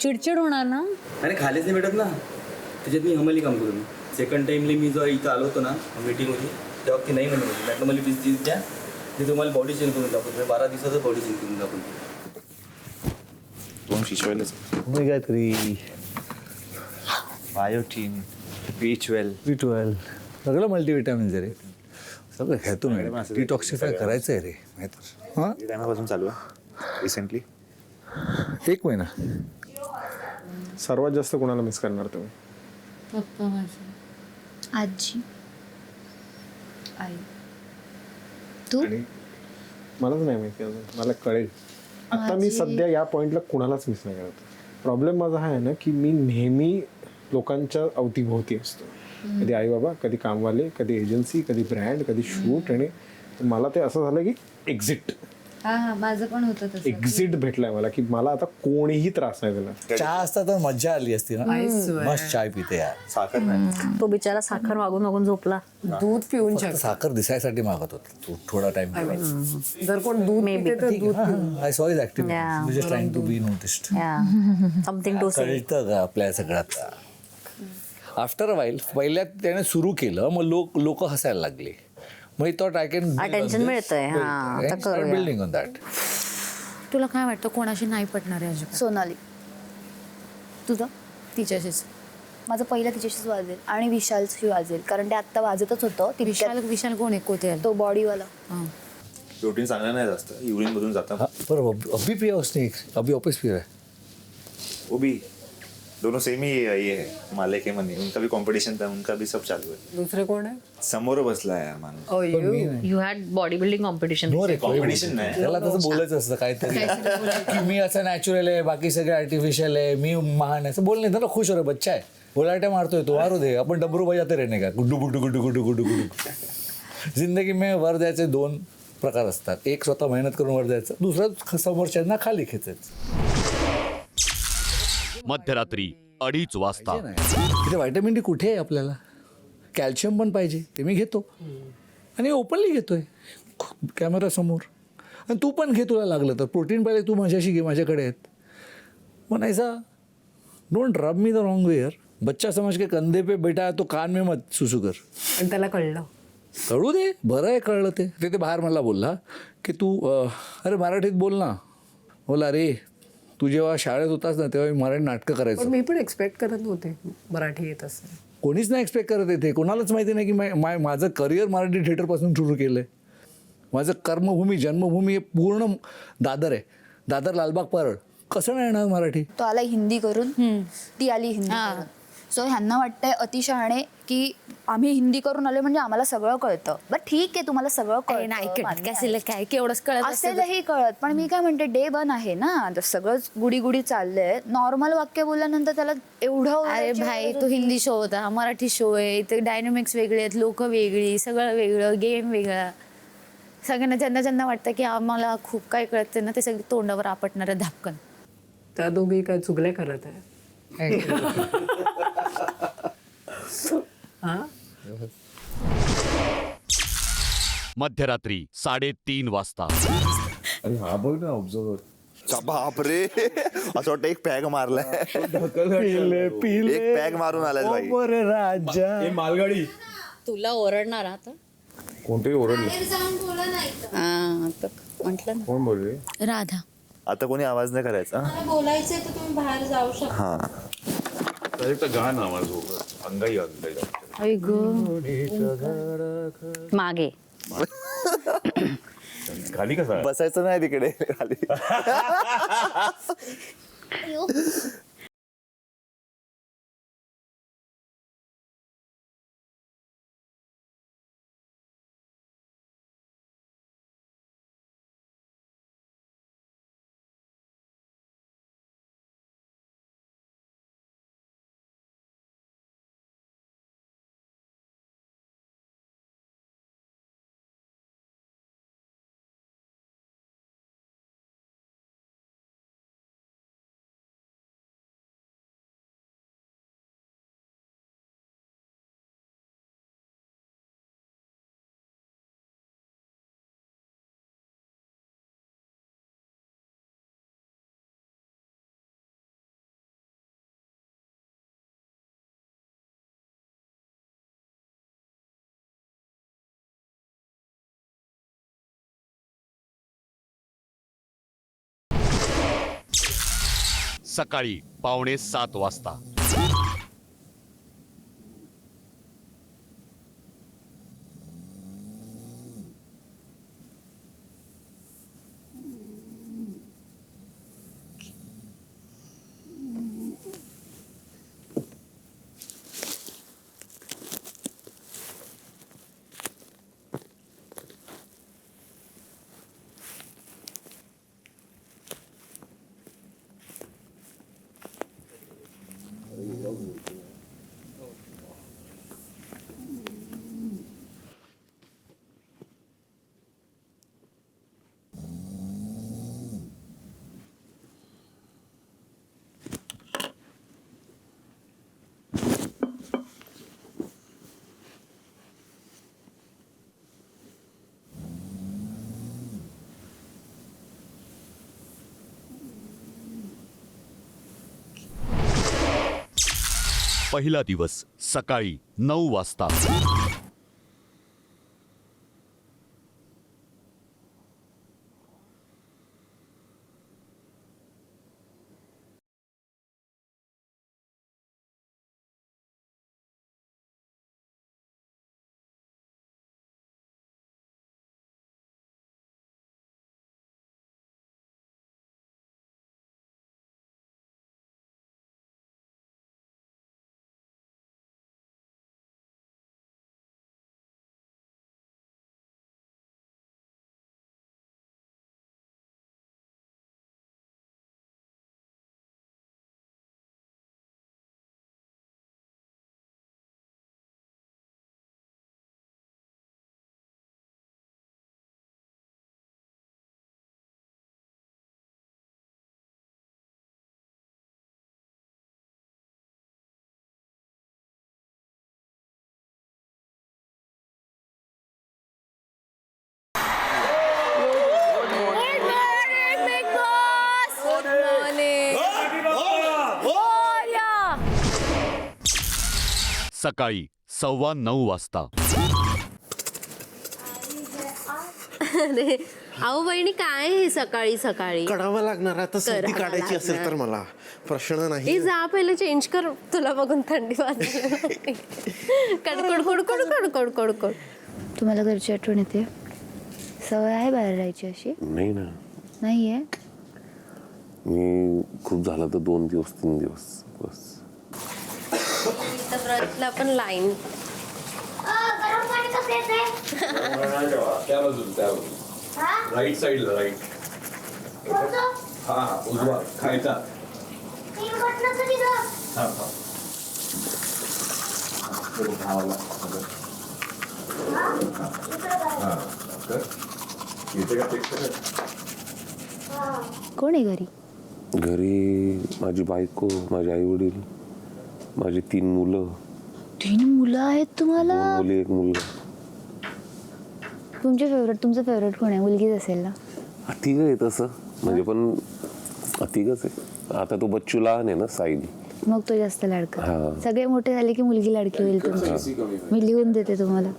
चिडचिड होणार ना. आणि खालीच नाही भेटत ना त्याच्यात मी हमाली काम करून. सेकंड टाइमला मी जेव्हा इथं आलो होतो ना मीटिंग होती तेव्हा ती नाही म्हणत होती म्हटलं मला 20 दिवस द्या ते तुम्हाला बॉडी चेंज करून दाखवतो. 12 दिवसाचं बॉडी चेंज करून दाखवतो. दोन शिशवायलाच ओमेगा 3 बायोटीन B12 सगळं मल्टीविटॅमिन्स रे. सगळं घेतो मी. डिटॉक्सिफाय करायचं आहे रे माहिती. हां टायमापासून चालू आहे रिसेंटली. 1 महिना. सर्वात जास्त कोणाला मिस करणार तुम्ही? पप्पा माझे. आजी आई तू. आणि मलाच नाही माहिती अजून. मला कळेल आता. मी सध्या या पॉइंटला कुणालाच मिस नाही करत. प्रॉब्लेम माझा हा आहे ना की मी नेहमी लोकांच्या अवतीभोवती असतो. कधी आई बाबा, कधी कामवाले, कधी एजन्सी, कधी ब्रँड, कधी शूट. आणि मला ते असं झालं की एक्झिट हा माझं पण होतं तसं. एक्झिट भेटलाय मला की मला आता कोणीही त्रास नाही देणार. चहा असता तर मज्जा आली असती ना. मस्त चाय पिते यार. साखर नाही. तो बिचारा साखर मागून मागून झोपला. दूध पिऊन फक्त साखर दिसायसाठी मागत होता तू थोडा टाइम. जर कोण दूध पिते तर दूध पिऊन. I saw is Yeah. Active just trying to be noticed. Something to say. कळतं का आपल्या सगळ्यात. आफ्टर अ वाईल पहिल्यात त्याने सुरू केलं मग लोक हसायला लागले. मग तो आय कॅन Attention मिळतंय. हा, आता करूया. Building on that. तुला काय वाटतं कोणाशी नाही पटणार आहे अजिबात? सोनाली. तुझं? तिच्याशीच. माझं पहिलं तिच्याशीच वाजेल आणि विशालशी वाजेल कारण ते आत्ता वाजतच होतं. ती विशाल कोण आहे? कोते तो बॉडीवाला. प्रोटीन चांगला नाही जास्त युरिन मधून जाता. पर अभी पिया उसने अभी वापस पिया है. वो भी दोनों सेम ही ये है मालिक है मनी. उनका भी कंपटीशन था उनका भी सब चालू है. दुसरे कोण आहे? समोर बसला है यार माणूस. You had body building competition. No रे कॉम्पिटिशन नाही. त्याला तसं बोलायचं असतं काहीतरी की मी असं नॅचरल आहे बाकी सगळे आर्टिफिशियल आहे मी महान आहे असं बोल नाही. ना खुश हो रे बच्चा आहे. बोलायटा मारतोय तो मारू दे. आपण डबरू बजाते रहने का गुड्डू गुड्डू गुड्डू गुड्डू गुड्डू गुड्डू. जिंदगी में वर द्यायचे 2 प्रकार असतात. एक स्वतः मेहनत करून वर द्यायचं. दुसरं समोरच्यांना खाली खेचायचं. मध्यरात्री 2:30 वाजता. तिथे व्हायटॅमिन डी कुठे आहे आपल्याला? कॅल्शियम पण पाहिजे ते मी घेतो आणि ओपनली घेतोय कॅमेरा समोर. आणि तू पण घे तुला लागलं तर, प्रोटीन पाहिजे तू माझ्याशी घे, माझ्याकडे आहेत. म्हणायचा डोंट रब मी द रॉंग वे यार, बच्चा समज के कंधे पे बेटा तो कान में मत सुसू कर. आणि त्याला कळलं. कळू दे, बरं आहे कळलं ते. ते बाहेर मला बोलला की तू अरे मराठीत बोल ना. बोला अरे तू जेव्हा शाळेत होतास ना तेव्हा मी मराठी नाटकं पण करायचं. मी पण एक्सपेक्ट करत नव्हते मराठी येत असेल. कोणीच नाही एक्सपेक्ट करत येते, कोणालाच माहिती नाही की माझं करिअर मराठी थिएटरपासून सुरू केलं आहे. माझं कर्मभूमी जन्मभूमी हे पूर्ण दादर आहे. दादर लालबाग परळ, कसं नाही येणार मराठी. तो आला हिंदी करून, ती आली हिंदी करून. सो ह्यांना वाटतंय अतिशहाणे की आम्ही हिंदी करून आलो म्हणजे आम्हाला सगळं कळतं. बरं ठीक आहे, तुम्हाला सगळं कळतं, काय केवढंच कळत असेल. असेलही कळत, पण मी काय म्हणते डे वन आहे ना, तर सगळंच गुडी गुडी चाललंय. नॉर्मल वाक्य बोलल्यानंतर त्याला एवढं अरे भाई तो हिंदी शो होता, मराठी शो आहे, इथे डायनॅमिक्स वेगळे आहेत, लोक वेगळी, सगळं वेगळं, गेम वेगळा. सगळ्यांना ज्यांना वाटतं की आम्हाला खूप काय कळतं ना, ते सगळे तोंडावर आपटणारं धापकन. त्या दोघी काय चुगल्या करत आहे. मध्यरात्री 3:30 वाजता. अरे हा बघ ना ऑब्झर्वर. बापरे, असं वाटतं एक पॅग मारलाय. पिले एक पॅग मारून आलाय भाई. राजा हे मालगाडी. तुला ओरडणार आता कोणतरी ओरडलं. म्हटलं ना. कोण बोलले? राधा. आता कोणी आवाज नाही करायचा. बोलायचंय तर तुम्ही बाहेर जाऊ शकता. हा गाणं आवाज अंगाई मागे खाली कसा बसायचं नाही तिकडे खाली. सकाळी 6:45 वाजता. पहिला दिवस सकाळी 9 वाजता. सकाळी 9:15 वाजता. अरे अहो बहिणी काय हे सकाळी सकाळी कढावं लागणार आता सर्दी काढायची असेल तर मला प्रश्न नाही. ए जा पहिले चेंज कर, तुला बघून थंडी वाजायला लागली. कडकड कडकड कडकड कडकड. तुम्हाला घरची आठवण येते? सवय आहे बाहेर राहायची अशी? नाही ना, नाहीये. मी खूप झालं तर 2 दिवस 3 दिवस बस. व्रतला पण लाईन. गरम पाणी कसं येते? राईट साईडला राईट. हा उजवा खायचा. कोण आहे घरी? घरी माझी बायको, माझे आई वडील, माझी 3 मुलं. 3 मुलं आहेत तुम्हाला? 2 मुली 1 मुलगा. तुमचं फेवरेट कोण आहे? मुलगीच असेल ना? तिघ आहे तसं म्हणजे, पण तिघच आहे. आता तो बच्चू लहान आहे ना, साईल. मग तो जास्त लाडका. हा. सगळे मोठे झाले की मुलगी लाडकी होईल तुमची. मी लिहून देते तुम्हाला.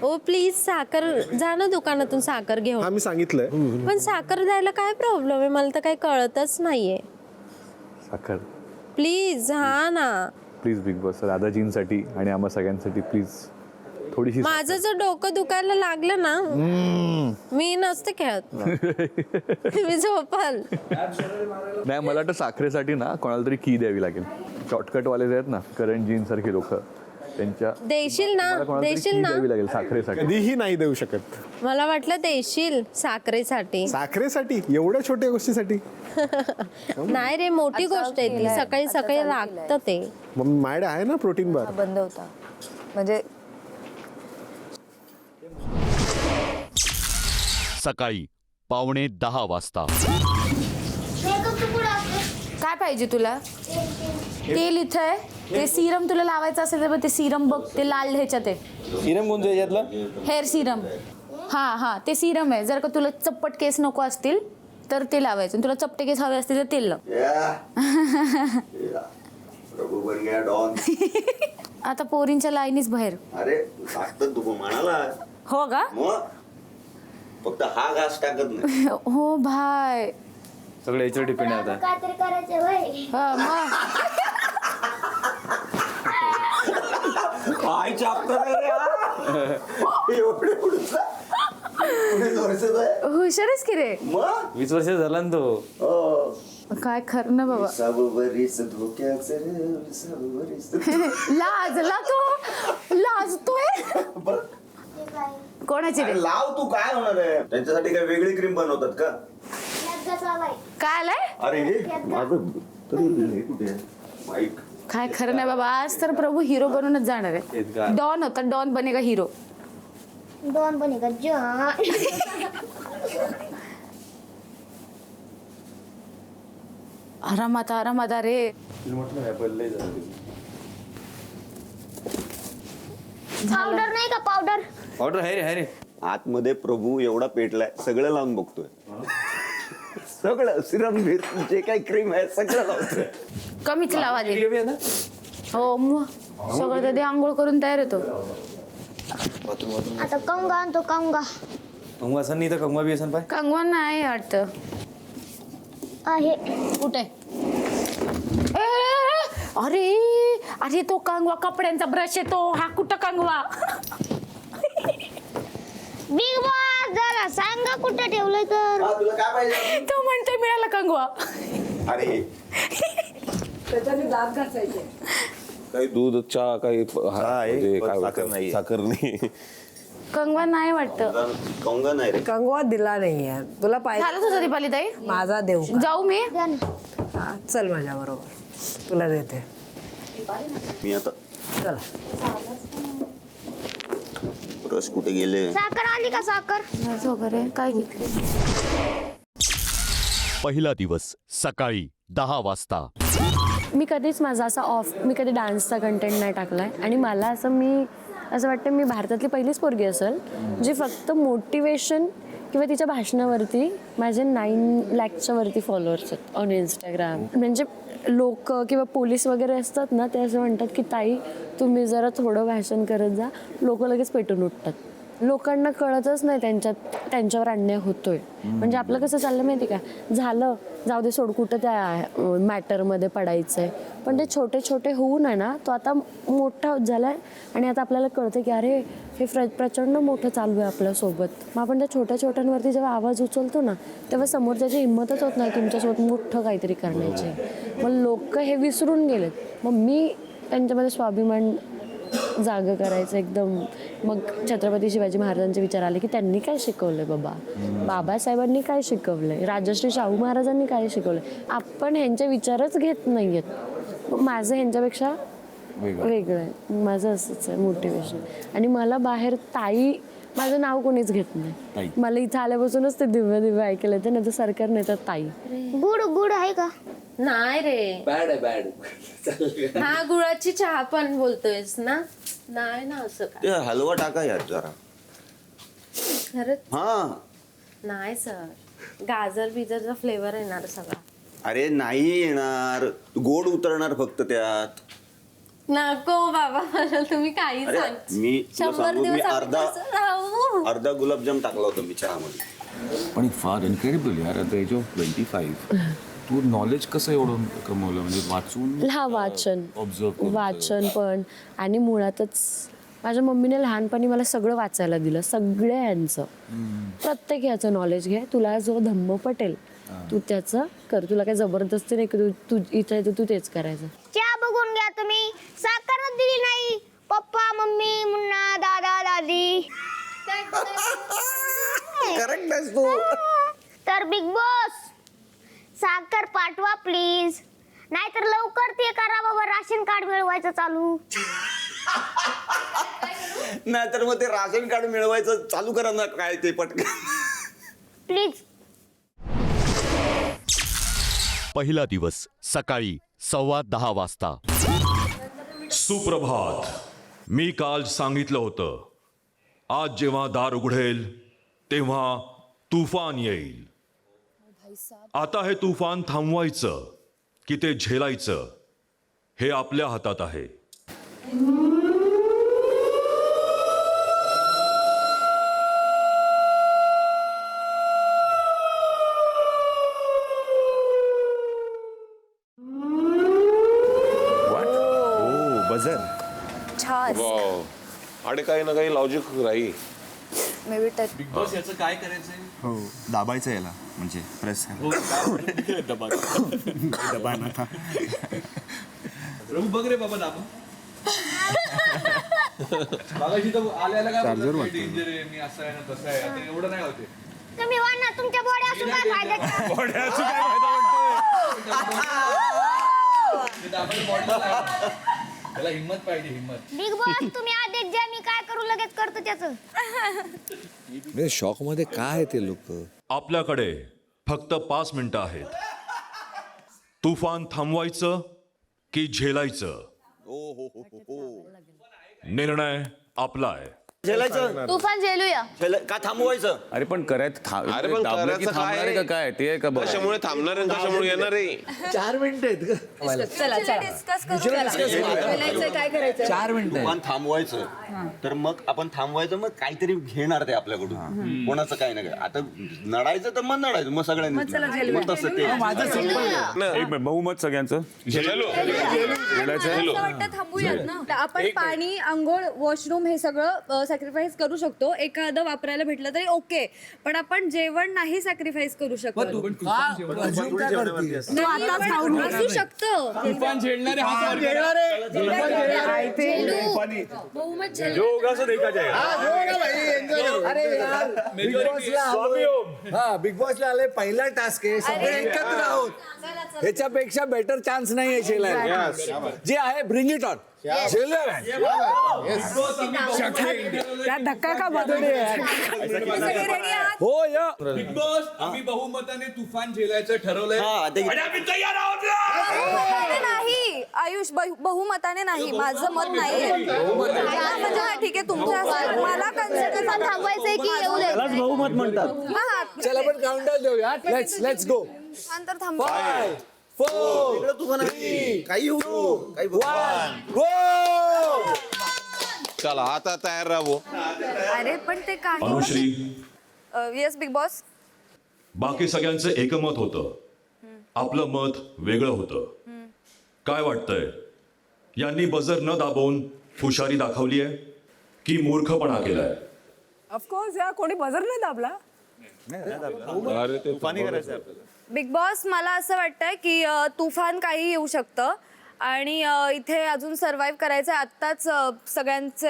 ओ प्लीज साखर, जा ना दुकानातून साखर घेऊन. हा मी सांगितलंय. पण साखर द्यायला काय प्रॉब्लेम आहे? मला तर काही कळतच नाहीये. साखर प्लीज हा ना. प्लीज बिग बॉस दादाजींसाठी आणि आम्हा सगळ्यांसाठी प्लीज थोडीशी. माझं जर डोकं दुखायला लागलं ना, मी नसते खेळत. मी झोपाल. नाही, मला वाटतं साखरेसाठी ना कोणाला तरी की द्यावी लागेल. शॉर्टकटवाले जे आहेत ना, करणजीन सारखे लोक, त्यांच्या देशील ना, देशील ना. द्यावी लागेल साखरेसाठी. कधीही नाही देऊ शकत. मला वाटलं देशील साखरेसाठी. साखरेसाठी? एवढ्या छोट्या गोष्टीसाठी? नाही रे, मोठी गोष्ट आहे ती. सकाळी सकाळी लागतं ते. मग माझ्याकडे आहे ना प्रोटीन बार. बंद होता म्हणजे. सकाळी 9:15 वाजता. काय पाहिजे तुला? तेल इथं आहे. ते सिरम तुला लावायचं असेल तर ते सिरम बघ, ते लाल ह्याच्यात आहे. सिरम कोणतं याच्यातलं? Hair serum. हा ते सिरम आहे. जर का तुला चप्पट केस नको असतील तर ते लावायचं. तुला चपटे केस हवे असतील तर तेल लाव. प्रभू बन गया डॉन. आता पोरींच्या लाईनीच बाहेर. अरे टाकतात तू म्हणाला. हो का? मग फक्त हा घास टाकत नाही. हो भाई, सगळं याच्यावर डिपेंड आहे आता. काहीतरी करायचं वय. मग काय चापतात एवढे हुशारच की रे. मग 20 वर्ष झाला ना तो. काय खरं ना बाबा. लाजला तो, लाजतोय. कोणाची रे? लाव तू, काय होणार आहे? त्यांच्यासाठी काय वेगळी क्रीम बनवतात का? काय आलाय? अरे माझं तरी कुठे आहे माईक? काय खरं नाही बाबा. आज तर प्रभू हिरो बनूनच जाणार आहे. डॉन होता, डॉन बनेगा हिरो. दोन बनेगा जॉन. आरामात रे. पावडर नाही का? पावडर ऑर्डर आहे रे. आतमध्ये प्रभू एवढा पेटलाय, सगळं लावून बघतोय. सगळं सिरम जे काही क्रीम आहे सगळं लावतोय. कमीच लावा दे. हो मग सगळं तर ते आंघोळ करून तयार होतो. आता कंगा आणतो. कंगा कंगवा असं नाही तर कंगवा बी असं पाय. कंगवा नाही वाटतं. आहे. कुठे? अरे अरे तो कंगवा कपड्यांचा ब्रश आहे तो. हा कुठं कंगवा? बिग बॉस जरा सांगा कुठं ठेवलंय तर. तुला काय पाहिजे? तो म्हणतोय मिळाला कंगवा. अरे त्याच्याने दात घासायचे. काही दूध चहा काही म्हणजे काय साखर नाही. साखर नाही. कंगवा नाही वाटतं. कंगा नाही रे. कंगवा दिला नाहीये तुला. पाहिजे झालं तुझं दीपाली ताई? माझा देऊ का? जाऊ मी? हा, चल माझ्या बरोबर, तुला देते. मी आता चला. रस कुठे गेले? साखर आली का? साखर वगैरे काय घेतले? पहिला दिवस सकाळी 10 वाजता. मी कधीच माझा असा मी कधी डान्सचा कंटेंट नाही टाकलाय. आणि मला असं वाटतं मी भारतातली पहिलीच पोरगी असेल जी फक्त मोटिवेशन किंवा तिच्या भाषणावरती माझे 9 लाखच्या वरती फॉलोअर्स आहेत ऑन इंस्टाग्राम. म्हणजे लोक किंवा पोलीस वगैरे असतात ना, ते असं म्हणतात की ताई तुम्ही जरा थोडं भाषण करत जा, लोक लगेच पेटून उठतात. लोकांना कळतच नाही त्यांच्यावर अन्याय होतोय. म्हणजे आपलं कसं चाललं माहिती का, झालं जाऊ दे सोड, कुठं त्या मॅटरमध्ये पडायचंय. पण ते छोटे छोटे होऊन आहे ना, तो आता मोठा होत झालाय आणि आता आपल्याला कळतं की अरे हे प्रचंड मोठं चालू आहे आपल्यासोबत. मग आपण त्या छोट्या छोट्यांवरती जेव्हा आवाज उचलतो ना, तेव्हा समोरच्याची हिंमतच होत नाही तुमच्यासोबत मोठं काहीतरी करण्याची. मग लोक हे विसरून गेलेत. मग मी त्यांच्यामध्ये स्वाभिमान जाग करायचं एकदम. मग छत्रपती शिवाजी महाराजांचे विचार आले की त्यांनी काय शिकवलंय बाबा, बाबासाहेबांनी काय शिकवलंय, राजश्री शाहू महाराजांनी काय शिकवलंय. आपण ह्यांचे विचारच घेत नाहीयेत. माझं ह्यांच्यापेक्षा वेगळं आहे. माझं असंच आहे मोटिवेशन. आणि मला बाहेर ताई माझं नाव कोणीच घेत नाही. मला इथं आल्यापासूनच ते दिव्य दिव्य ऐकलं येतं, नाही तर सरकार नाही तर ताई. गुड गुड आहे का? नाही रे, बॅड आहे बॅड. हा गुळाची चहा पण बोलतोयस ना? नाही ना असं काय. ते हलवा टाका यार जरा. खरंच हा नाही सर, गाजर बिजरचा फ्लेवर येणार सगळा. अरे नाही येणार, गोड उतरणार फक्त त्यात. नको बाबा, मला तुम्ही काही अरे सांग. मी तुला 100 सांगू, मी दिवस आपण कसं राहू? अर्धा गुलाबजाम टाकला होता मी चहामध्ये. पण फार इनक्रेडिबल यार. ॲट द एज ऑफ 25 तू नॉलेज कसं एवढं कमवलं, म्हणजे वाचून? हा वाचन ऑब्झर्व वाचन पण. आणि मुळातच माझ्या मम्मीने लहानपणी मला सगळं वाचायला दिलं, सगळ्यांचं. प्रत्येक ह्याचं नॉलेज घे, तुला जो धम्म पटेल तू त्याचं कर. तुला काही जबरदस्ती नाही की तू इथे तू तेच करायचं. चहा बघून घ्या तुम्ही, साखरच दिली नाही. पप्पा मम्मी मुन्ना दादा दादी. करेक्ट आहेस तू. तर बिग बॉस साखर पाठवा प्लीज, नाहीतर लवकर ते करा बाबा, राशन कार्ड मिळवायचं चालू. नाहीतर मग ते राशन कार्ड मिळवायचं चालू करा ना, काय ते पटकन प्लीज. पहिला दिवस सकाळी 10:15 वाजता. सुप्रभात. मी काल सांगितलं होतं, आज जेव्हा दार उघडेल तेव्हा तुफान येईल. आता हे तुफान थांबवायचं की ते झेलायचं हे आपल्या हातात आहे. बजर छान. आणि काही ना काही लॉजिक राहील. May be touch. Big boss याचं काय करायचंय? हो दाबायचं याला, म्हणजे प्रेस दबा ना था. रघु बघ रे बाबा दाबा. मागाशी तर आल्याला काय बोलला, डेंजर आहे, मी असं आहे ना तसं आहे. आता एवढं नाही होते. तुम्ही वाढणार, तुमच्या बॉडी असून काय फायदा? त्याला हिम्मत पाहिजे, हिम्मत. बिग बॉस तुम्ही आदेश द्या, मी काय करू लगेच करतो त्याचं. शॉक मध्ये काय ते लोक. आपल्याकडे फक्त 5 मिनिटं आहेत. तुफान थांबवायचं की झेलायचं निर्णय आपला आहे. झेलायचं तुफान झेलूया. का थांबवायचं? अरे पण करायचं अरे पण करायचं थांबणार का काय ते आहे का बघ. कशामुळे थांबणार आणि कशामुळे येणार आहे? 4 मिनिटं आहेत का? चला डिस्कस करू. काय करायचं? 4 मिनिटं. दुकान थांबवायचं तर मग आपण थांबवायचं, मग काहीतरी घेणार ते आपल्याकडून. कोणाचं काही नाही. आता नडायचं तर मग नडायचं, मग सगळ्यांनी मग तसं ते. एक बहुमत सगळ्यांचं. थांबूयात ना आपण. पाणी, आंघोळ, वॉशरूम हे सगळं सॅक्रिफाईस करू शकतो. एखादं वापरायला भेटलं तरी ओके, पण आपण जेवण नाही सॅक्रिफाईस करू शकतो. असू शकतं. बिग बॉसला आले, पहिला टास्क आहे, सगळे एकत्र आहोत. ह्याच्यापेक्षा बेटर चान्स नाही आहे झेलायला. जे आहे ब्रिंग इट ऑन. त्या धक्का का बदलले हो या बिग बॉस, आम्ही बहुमताने तुफान झेलायचं ठरवलंय. हा, ते- आणि आम्ही तयार आहोत. बहुमताने नाही आयुष, बहुमताने नाही, माझं मत नाहीये. म्हणजे हा ठीक आहे तुमच्या मला कन्सिडर थांबवायचंय की येऊ द्यायचं? बहुमत म्हणतात. चला आपण काउंटडाऊन देऊया. Let's go. नंतर थांबवा. 5 4 काही होऊ काही चला आता तयार राहू. अरे पण ते काही अनुश्री, येस बिग बॉस. बाकी सगळ्यांचं एकमत होतं, आपलं मत वेगळं होतं. काय वाटतंय, यांनी बजर न दाबवून हुशारी दाखवली आहे की मूर्खपणा केलाय? ऑफकोर्स या कोणी बजर नाही दाबला. अरे ते तुफानी करायचं आपल्याला. बिग बॉस मला असं वाटतंय की तुफान काही येऊ शकतं आणि इथे अजून सर्व्हाइव्ह करायचं. आत्ताच सगळ्यांचे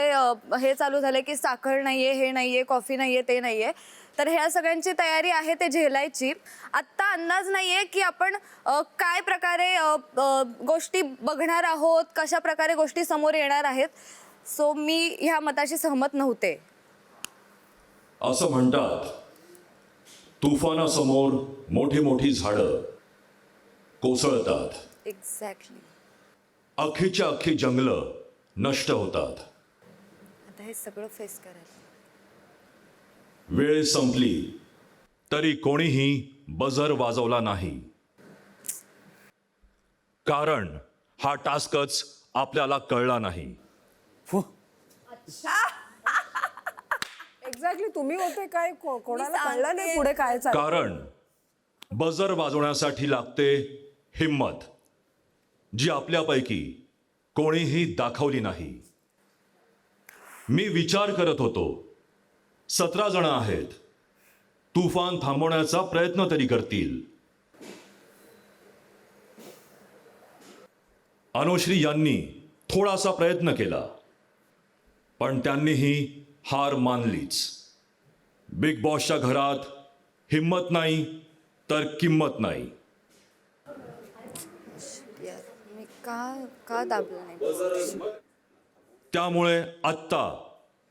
हे चालू झाले की साखर नाहीये, हे नाहीये, कॉफी नाहीये, ते नाहीये. तर ह्या सगळ्यांची तयारी आहे ते झेलायची. आत्ता अंदाज नाहीये की आपण काय प्रकारे गोष्टी बघणार आहोत, कशा प्रकारे गोष्टी समोर येणार आहेत. सो मी ह्या मताशी सहमत नव्हते. असं म्हणतात, तुफानासमोर मोठी मोठी झाडं कोसळतात, एक्झॅक्टली. अख्खीच्या अख्खी जंगलं नष्ट होतात. आता हे सगळं फेस करायचं. वेळ संपली तरी कोणीही बजर वाजवला नाही, कारण हा टास्कच आपल्याला कळला नाही. एक्झॅक्टली तुम्ही होते काय कोणाला कळलं नाही पुढे काय चाललं. कारण बजर वाजवण्यासाठी लागते हिम्मत, जी आपल्यापैकी कोणीही दाखवली नाही. मी विचार करत होतो, 17 जण आहेत, तुफान थांबवण्याचा प्रयत्न तरी करतील. अनुश्री यांनी थोडासा प्रयत्न केला, पण त्यांनीही हार मानलीच. बिग बॉसच्या घरात हिम्मत नाही तर किंमत नाही. मी का दाबलं नाही? त्यामुळे आत्ता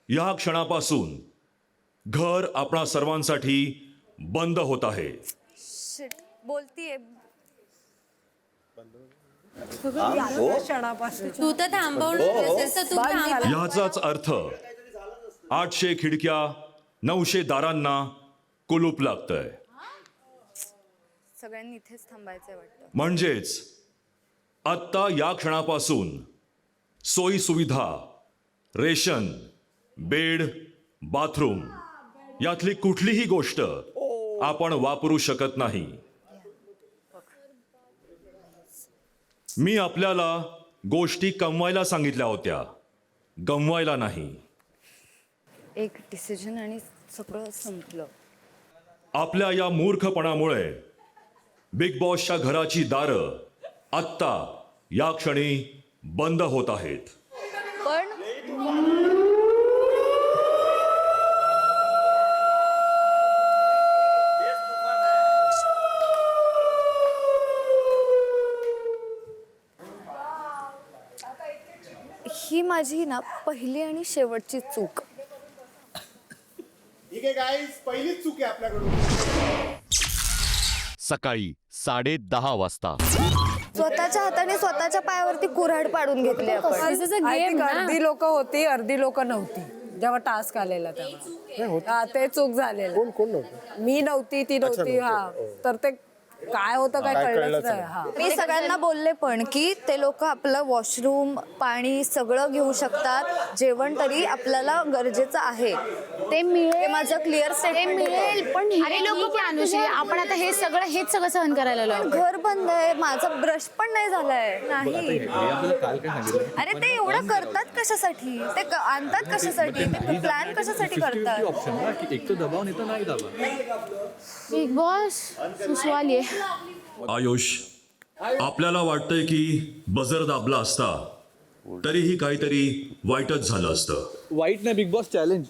या क्षणापासून घर आपणा सर्वांसाठी बंद होत आहे. शिट बोलतीये. क्षणापासून तू तर थांबवणार असेल तर तू थांब. ह्याचाच अर्थ 800 खिडक्या 900 दारांना कुलूप लागतंय. सगळ्यांनी इथेच थांबायचंय वाटतं. म्हणजेच आत्ता या क्षणापासून सोयी सुविधा, रेशन, बेड, बाथरूम यातली कुठलीही गोष्ट आपण वापरू शकत नाही. मी आपल्याला गोष्टी कमवायला सांगितल्या होत्या, गमवायला नाही. एक डिसिजन आणि सगळं संपलं. आपल्या या मूर्खपणामुळे बिग बॉसच्या घराची दारं आत्ता या क्षणी बंद होत आहेत. पण ही माझी ना पहिली आणि शेवटची चूक. ठीक आहे गाईज, पहिलीच चूक आहे आपल्याकडून. सकाळी 10:30 वाजता. स्वतःच्या हाताने स्वतःच्या पायावरती कुऱ्हाड पाडून घेतली आपण. अर्धी लोक होती, अर्धी लोक नव्हती जेव्हा टास्क आलेला तेव्हा. ते चूक झालेलं. कोण नव्हतं? मी नव्हती, ती नव्हती. हा तर ते काय होतं काय कळलंच नाही. हा मी सगळ्यांना बोलले पण की ते लोक आपलं वॉशरूम, पाणी सगळं घेऊ शकतात, जेवण तरी आपल्याला गरजेचं आहे. ते मिळेल, माझं क्लिअर स्टेटमेंट मिळेल. पण हे लोक अनुश्री, आपण आता हेच सगळं सहन करायला लागलो. घर बंद आहे, माझा ब्रश पण नाही झालाय. नाही अरे ते एवढं करतात कशासाठी, ते आणतात कशासाठी, ते प्लॅन कशासाठी करतात. ऑप्शन एक तो दबाव नाही तर नाही दाबा. बिग बॉस सुसवाली आहे. आयुष, आपल्याला वाटतंय की बजर दाबला असता तरीही काहीतरी वाईटच झालं असतं. वाईट नाही, बिग बॉस चॅलेंज.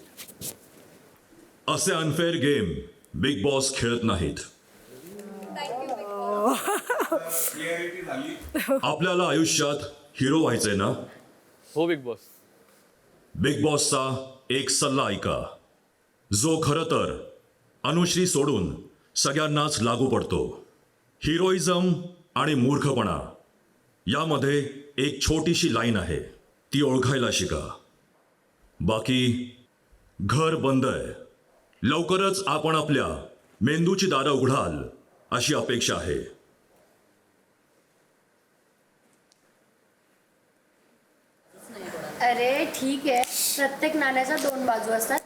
असे अनफेअर गेम बिग बॉस खेळत नाहीत. आपल्याला आयुष्यात हिरो व्हायचंय ना? हो बिग बॉस. बिग बॉसचा एक सल्ला ऐका, जो खरं तर अनुश्री सोडून सगळ्यांनाच लागू पडतो. हिरोइझम आणि मूर्खपणा यामध्ये एक छोटीशी लाईन आहे, ती ओळखायला शिका. बाकी घर बंद आहे. लवकरच आपण आपल्या मेंदूची दारं उघडाल अशी अपेक्षा आहे. अरे ठीक आहे, प्रत्येक नाण्याच्या दोन बाजू असतात.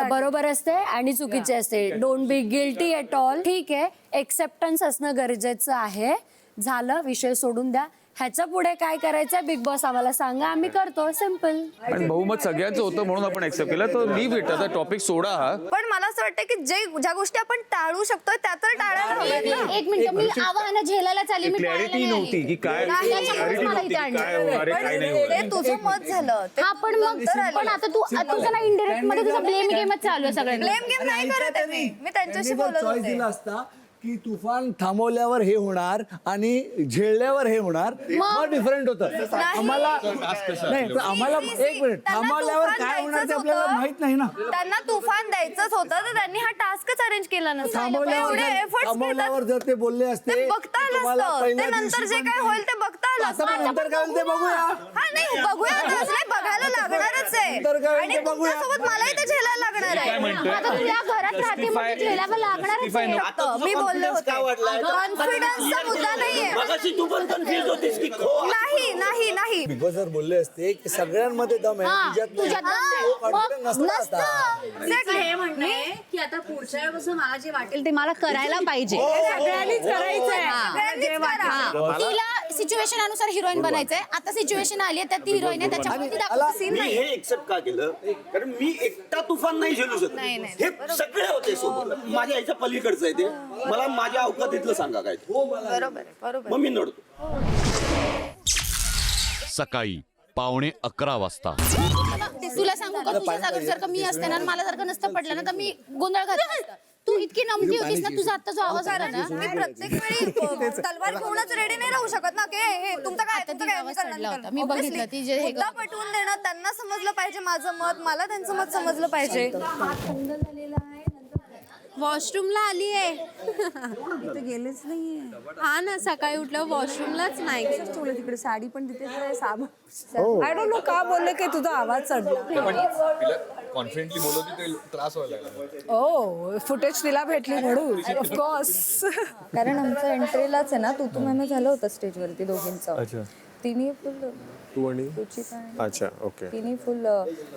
बरोबर असते आणि चुकीचे असते. Don't be guilty at all. ठीक आहे, एक्सेप्टन्स असणं गरजेचं आहे. झालं, विषय सोडून द्या. ह्याच्या पुढे काय करायचं बिग बॉस आम्हाला सांगा, आम्ही करतो. सिम्पल. आणि बहुमत सगळ्यांचं होतं म्हणून आपण एक्सेप्ट केलं, तर लीव इट. आता टॉपिक सोडा हा. पण मला असं वाटतं की ज्या गोष्टी आपण टाळू शकतो त्या तर टाळायला हव्यात ना. एक मिनिट, मी आव्हानं झेलायला चालली, मी क्लॅरिटी नव्हती की काय नाही, clarity मला नव्हती इथे की काय होणार आहे काय नाही होणार ते आहे. तुझं मत झालं. ते हा पण मग पण आता तुझं ना इंडिरेक्ट मध्ये तुझा ब्लेम गेमच चालू आहे सगळ्यांना. ब्लेम गेम नाही करत आहे मी त्यांच्याशी बोलत चॉईस होते. दिला असता की तुफान थांबवल्यावर हे होणार आणि झेलल्यावर हे होणार, मग डिफरंट होतं. आम्हाला नाही, पण आम्हाला एक मिनिट, थांबवल्यावर काय होणार ते आपल्याला माहित नाही ना. त्यांना तुफान द्यायचंच होतं तर त्यांनी हा टास्कच अरेंज केला नसता. थांबवल्यावर जर ते बोलले असते ते बघता आलं तुम्हाला असतं. ते पहिल्या नंतर दिवशी जे काय होईल ते बघता आलं असतं. आता नंतर काय होईल ते बघूया. हा नाही बघूया, तसं नाही, बघायला लागणारच आहे. नंतर काय होईल आणि ते बघूया. तुमच्यासोबत मलाही ते झेलायला लागणार आहे. आता तू या घरात राहते मग ते झेलावं लागणारच आहे. मी बोलले होते कॉन्फिडन्सचा मुद्दा नाहीये. नाही नाही नाही. बिग बॉस जर बोलले असते की सगळ्यांमध्ये दम आहे, तुझ्यात हे म्हणणे की आता पुढच्या वेळेपासून मला जे वाटेल ते मला करायला पाहिजे. सगळ्यांनीच तिला सिच्युएशन अनुसार हिरोईन बनायचंय. आता सिच्युएशन आली आहे, त्यात ती हिरोईन आहे, त्याच्यामध्ये ती दाखवते. सीन मी नाही. हे एक्सेप्ट का केलं कारण मी एकटा तुफान नाही झेलू शकत. हे सगळे होते सोबत. माझ्या ह्याच्या पलीकडचं आहे ते. मला माझ्या अवकातीतलं सांगा काय ते. बरोबर आहे, बरोबर. मग मी नडतो. सकाळी 11:15 वाजता. तुला सांगू का, तुझ्या जागेवर जर का मी असते ना आणि मला जर का नसतं पडलं ना तर मी गोंधळ घातला असता. तू इतकी नमकी होतीस ना, तुझा आता जो आवाज आला ना, मी प्रत्येक वेळी तलवार घेऊनच रेडी नाही राहू शकत ना. की हे तुमचं काय तुमचं काय मी चढला होता. मी Obviously. बघितलं ती जे हे मुद्दा पटवून देणं, त्यांना समजलं पाहिजे माझं मत, मला त्यांचं मत समजलं पाहिजे. वॉशरूमला आली आहे. गेलेच नाहीये. हा ना, सकाळी उठलं वॉशरूमलाच नाही गेली. तिकडे साडी पण तिथे आय डोंट नो का बोलले की तुझा आवाज चढला. कॉन्फिडेंटली बोलवते ते त्रास व्हायला लागला. ओ फुटेज तिला भेटली म्हणून ऑफकोर्स. कारण आमचं एंट्रीलाच आहे ना, तू महिना झालं होतं स्टेजवरती दोघींचं. अच्छा. तिने फुल तू आणि रुचिता अच्छा ओके. तिने फुल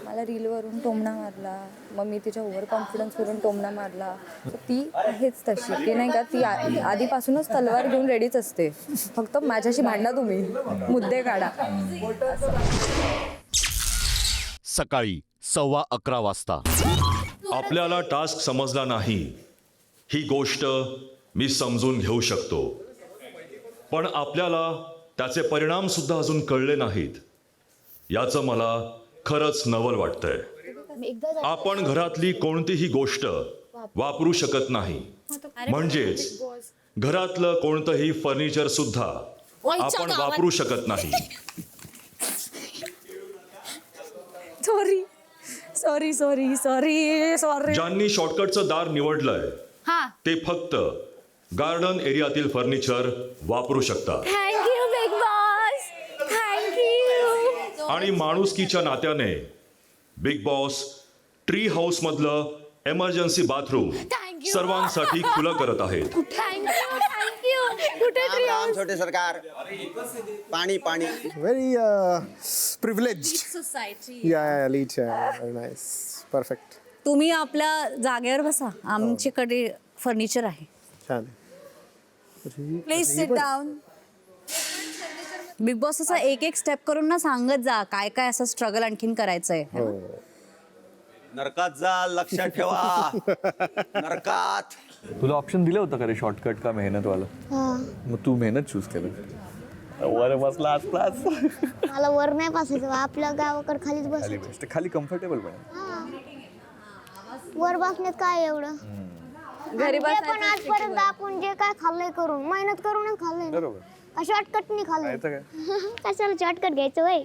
मला रीलवरून टोमणा मारला, मग मी तिच्या ओव्हर कॉन्फिडन्सवरून टोमणा मारला. तर ती आहेच तशी, ती नाही का, ती आधीपासूनच तलवार घेऊन रेडीच असते. फक्त माझ्याशी भांडा तुम्ही, मुद्दे काढा. सकाळी 11:15 वाजता. आपल्याला टास्क समजला नाही ही गोष्ट मी समजून घेऊ शकतो, पण आपल्याला त्याचे परिणाम सुद्धा अजून कळले नाहीत याचं मला खरंच नवल वाटतंय. आपण घरातली कोणतीही गोष्ट वापरू शकत नाही, म्हणजेच घरातलं कोणतंही फर्निचर सुद्धा आपण वापरू शकत नाही. Sorry sorry sorry sorry sorry. ज्यांनी शॉर्टकटचं दार निवडलंय हा, ते फक्त गार्डन एरियातील फर्निचर वापरू शकतात. Thank you Bigg boss, thank you. आणि माणुसकीच्या नात्याने बिग बॉस ट्री हाऊस मधलं एमर्जन्सी बाथरूम सर्वांसाठी खुलं करत आहेत. थँक्यू. कुठे छोटे सरकार पाणी पाणी व्हेरी प्रिव्हिलेज सोसायटी. या लीच व्हेरी नाईस परफेक्ट. तुम्ही आपल्या जागेवर बसा, आमच्याकडे फर्निचर आहे. छान. Please sit down. Big boss असा एक एक स्टेप करून ना सांगत जा काय काय असं स्ट्रगल आणखीन करायचंय. नरकात जा, लक्षात ठेवा. नरकात. तुला ऑप्शन दिलं होतं का रे, शॉर्टकट का मेहनतवाला? मग तू मेहनत चूज केलं. वर बसला असताच. मला वर नाही बसायचं, आपल्या गावाकडे खालीच बसायचं. खाली कम्फर्टेबल पण. वर बसण्यात काय एवढं. घरी पण आजपर्यंत आपण जे काय खाल्लंय करून मेहनत करूनच खाल्लंय. बरोबर. शॉर्टकट नाही खाल्लंय. कशाला शॉर्टकट घ्यायचं वय.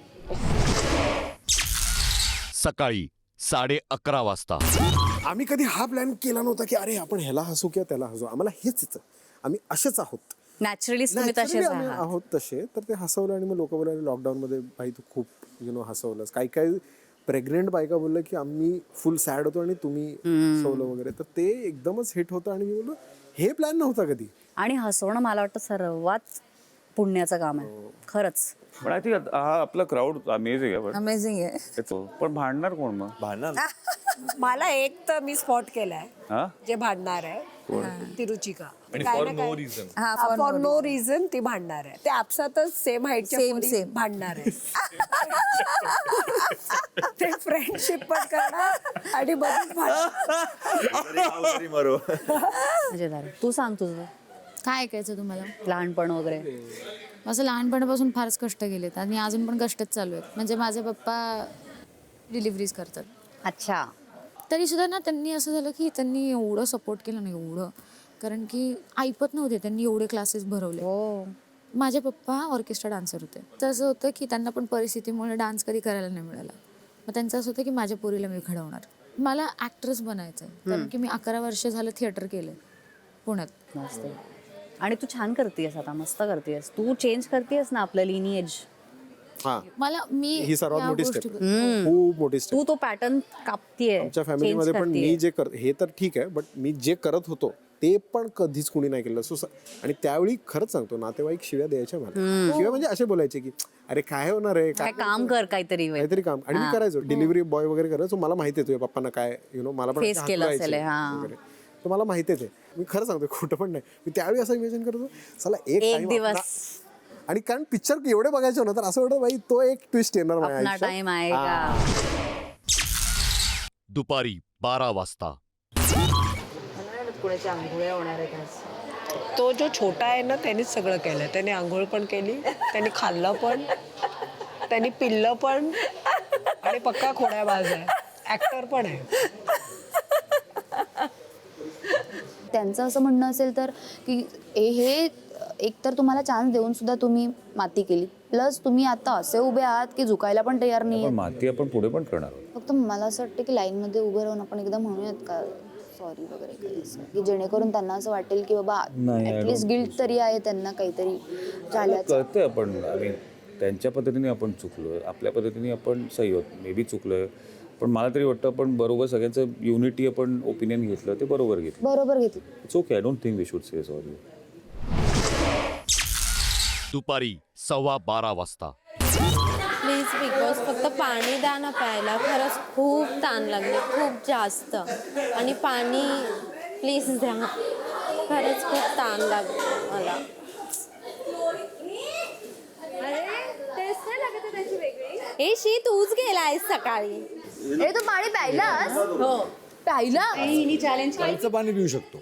सकाळी 11:30 वाजता. आम्ही कधी हा प्लॅन केला नव्हता की अरे आपण ह्याला हसू किंवा त्याला हसू. आम्हाला हेच येतं, आम्ही असेच आहोत. नॅचरलीच तुम्ही तसेच Naturally आम्ही आहात. आहोत तसे. तर ते हसवलं आणि मग लोक बोलायला लॉकडाऊनमध्ये भाई तू खूप हसवलंस. काही प्रेग्नेंट बायका बोललं की आम्ही फुल सॅड होतो आणि तुम्ही हसवलं वगैरे. तर ते एकदमच हिट होतं आणि मी बोललो हे प्लॅन नव्हता कधी. आणि हसवणं मला वाटतं सर्वात पुण्याचं काम आहे खरंच. पण आय थिंक हा आपला क्राऊड अमेझिंग आहे पण अमेझिंग आहे. पण भांडणार कोण मग? भांडणार मला एक तर मी स्पॉट केलाय हा जे भांडणार आहे ती रुचिका. आणि काय फॉर ना नो काय- रिझन. हा फॉर नो रिझन ती भांडणार आहे. ते आपसातच सेम हाईटच्या पोरी भांडणार आहे. ते फ्रेंडशिप पण करणार आणि बरीच भांडणार. मरो मजेदार आहे. तू सांग तुझं काय ऐकायचं तुम्हाला? लहानपण वगैरे. असं लहानपणापासून फारच कष्ट केलेत आणि अजून पण कष्टच चालू आहेत. म्हणजे माझे पप्पा डिलिव्हरीज करतात. अच्छा. तरी सुद्धा ना त्यांनी असं झालं की त्यांनी एवढं सपोर्ट केलं ना एवढं, कारण की ऐकत नव्हते, त्यांनी एवढे क्लासेस भरवले. माझे पप्पा ऑर्केस्ट्रा डान्सर होते. तर असं होतं की त्यांना पण परिस्थितीमुळे डान्स कधी करायला नाही मिळाला. मग त्यांचं असं होतं की माझ्या पोरीला मी घडवणार. मला ॲक्ट्रेस बनायचं आहे, कारण की मी 11 वर्ष झालं थिएटर केलं पुण्यात. मस्त. आणि तू छान करतेस आता, मस्त करतेस. तू चेंज करतेस ना आपलं लिनिएज. मला ही सर्वात या मोठी गोष्टी- स्टेप. खूप मोठी स्टेप. तू तो पॅटर्न कापतीये. आमच्या फॅमिलीमध्ये पण मी जे हे तर ठीक आहे, बट मी जे करत होतो ते पण कधीच कुणी नाही केलं. आणि त्यावेळी खरंच सांगतो नातेवाईक शिव्या द्यायच्या मला. शिव्या म्हणजे असे बोलायचे की अरे काय होणार आहे, काय काम कर काहीतरी काम. आणि मी करायचो डिलिव्हरी बॉय वगैरे करायचो. मला माहिती आहे तुझ्या पप्पांना काय मला पण फेस हात केलं लावायचे असेल. वगैरे. तर मला माहितीच आहे. मी खरं सांगतो खोटं पण नाही. मी त्यावेळी असं इमॅजिन करतो चला एक time दिवस आणि कारण पिक्चर एवढे बघायचे ना तर असं वाटतं भाई तो एक ट्विस्ट येणार माझ्या अपना आयुष्यात. टाइम आएगा. दुपारी 12 वाजता. कुणाची आंघोळ्या होणार आहेत. तो जो छोटा आहे ना त्यानेच सगळं केलं. त्याने आंघोळ पण केली, त्यांनी खाल्लं पण, त्यांनी पिल्लं पण आणि पक्का खोड्याबाज आहे. ऍक्टर पण आहे. त्यांचं असं म्हणणं असेल तर की हे एकतर तुम्हाला चान्स देऊन सुद्धा तुम्ही माती केली, प्लस तुम्ही आता असे उभे आहात की झुकायला पण तयार नाही. पण माती आपण पुढे पण करणार आहोत. फक्त मला असं वाटतं की लाईनमध्ये उभं राहून आपण एकदा म्हणूयात का सॉरी वगैरे काही असं, की जेणेकरून त्यांना असं वाटेल की बाबा नाही, I ॲटलिस्ट don't गिल्ट तरी आहे त्यांना काहीतरी झाल्याचं. कळतंय आपण त्यांच्या पद्धतीने आपण चुकलोय, आपल्या पद्धतीने आपण सही होत मे बी चुकलोय. पण मला तरी वाटतं आपण बरोबर सगळ्यांचं युनिटी आपण ओपिनियन घेतलं ते बरोबर घेतलं. बरोबर घेतलं. It's okay. I don't think we should say sorry. दुपारी 12:15 वाजता. प्लीज बिग बॉस फक्त पाणी द्या ना प्यायला. खरंच खूप ताण लागले, खूप जास्त. आणि पाणी प्लीज द्या, खरंच खूप ताण लागले मला. ए शी तूच गेलायस सकाळी. ए तू पाणी प्यायलास? हो प्यायला. चॅलेंज कालचं पाणी पिऊ शकतो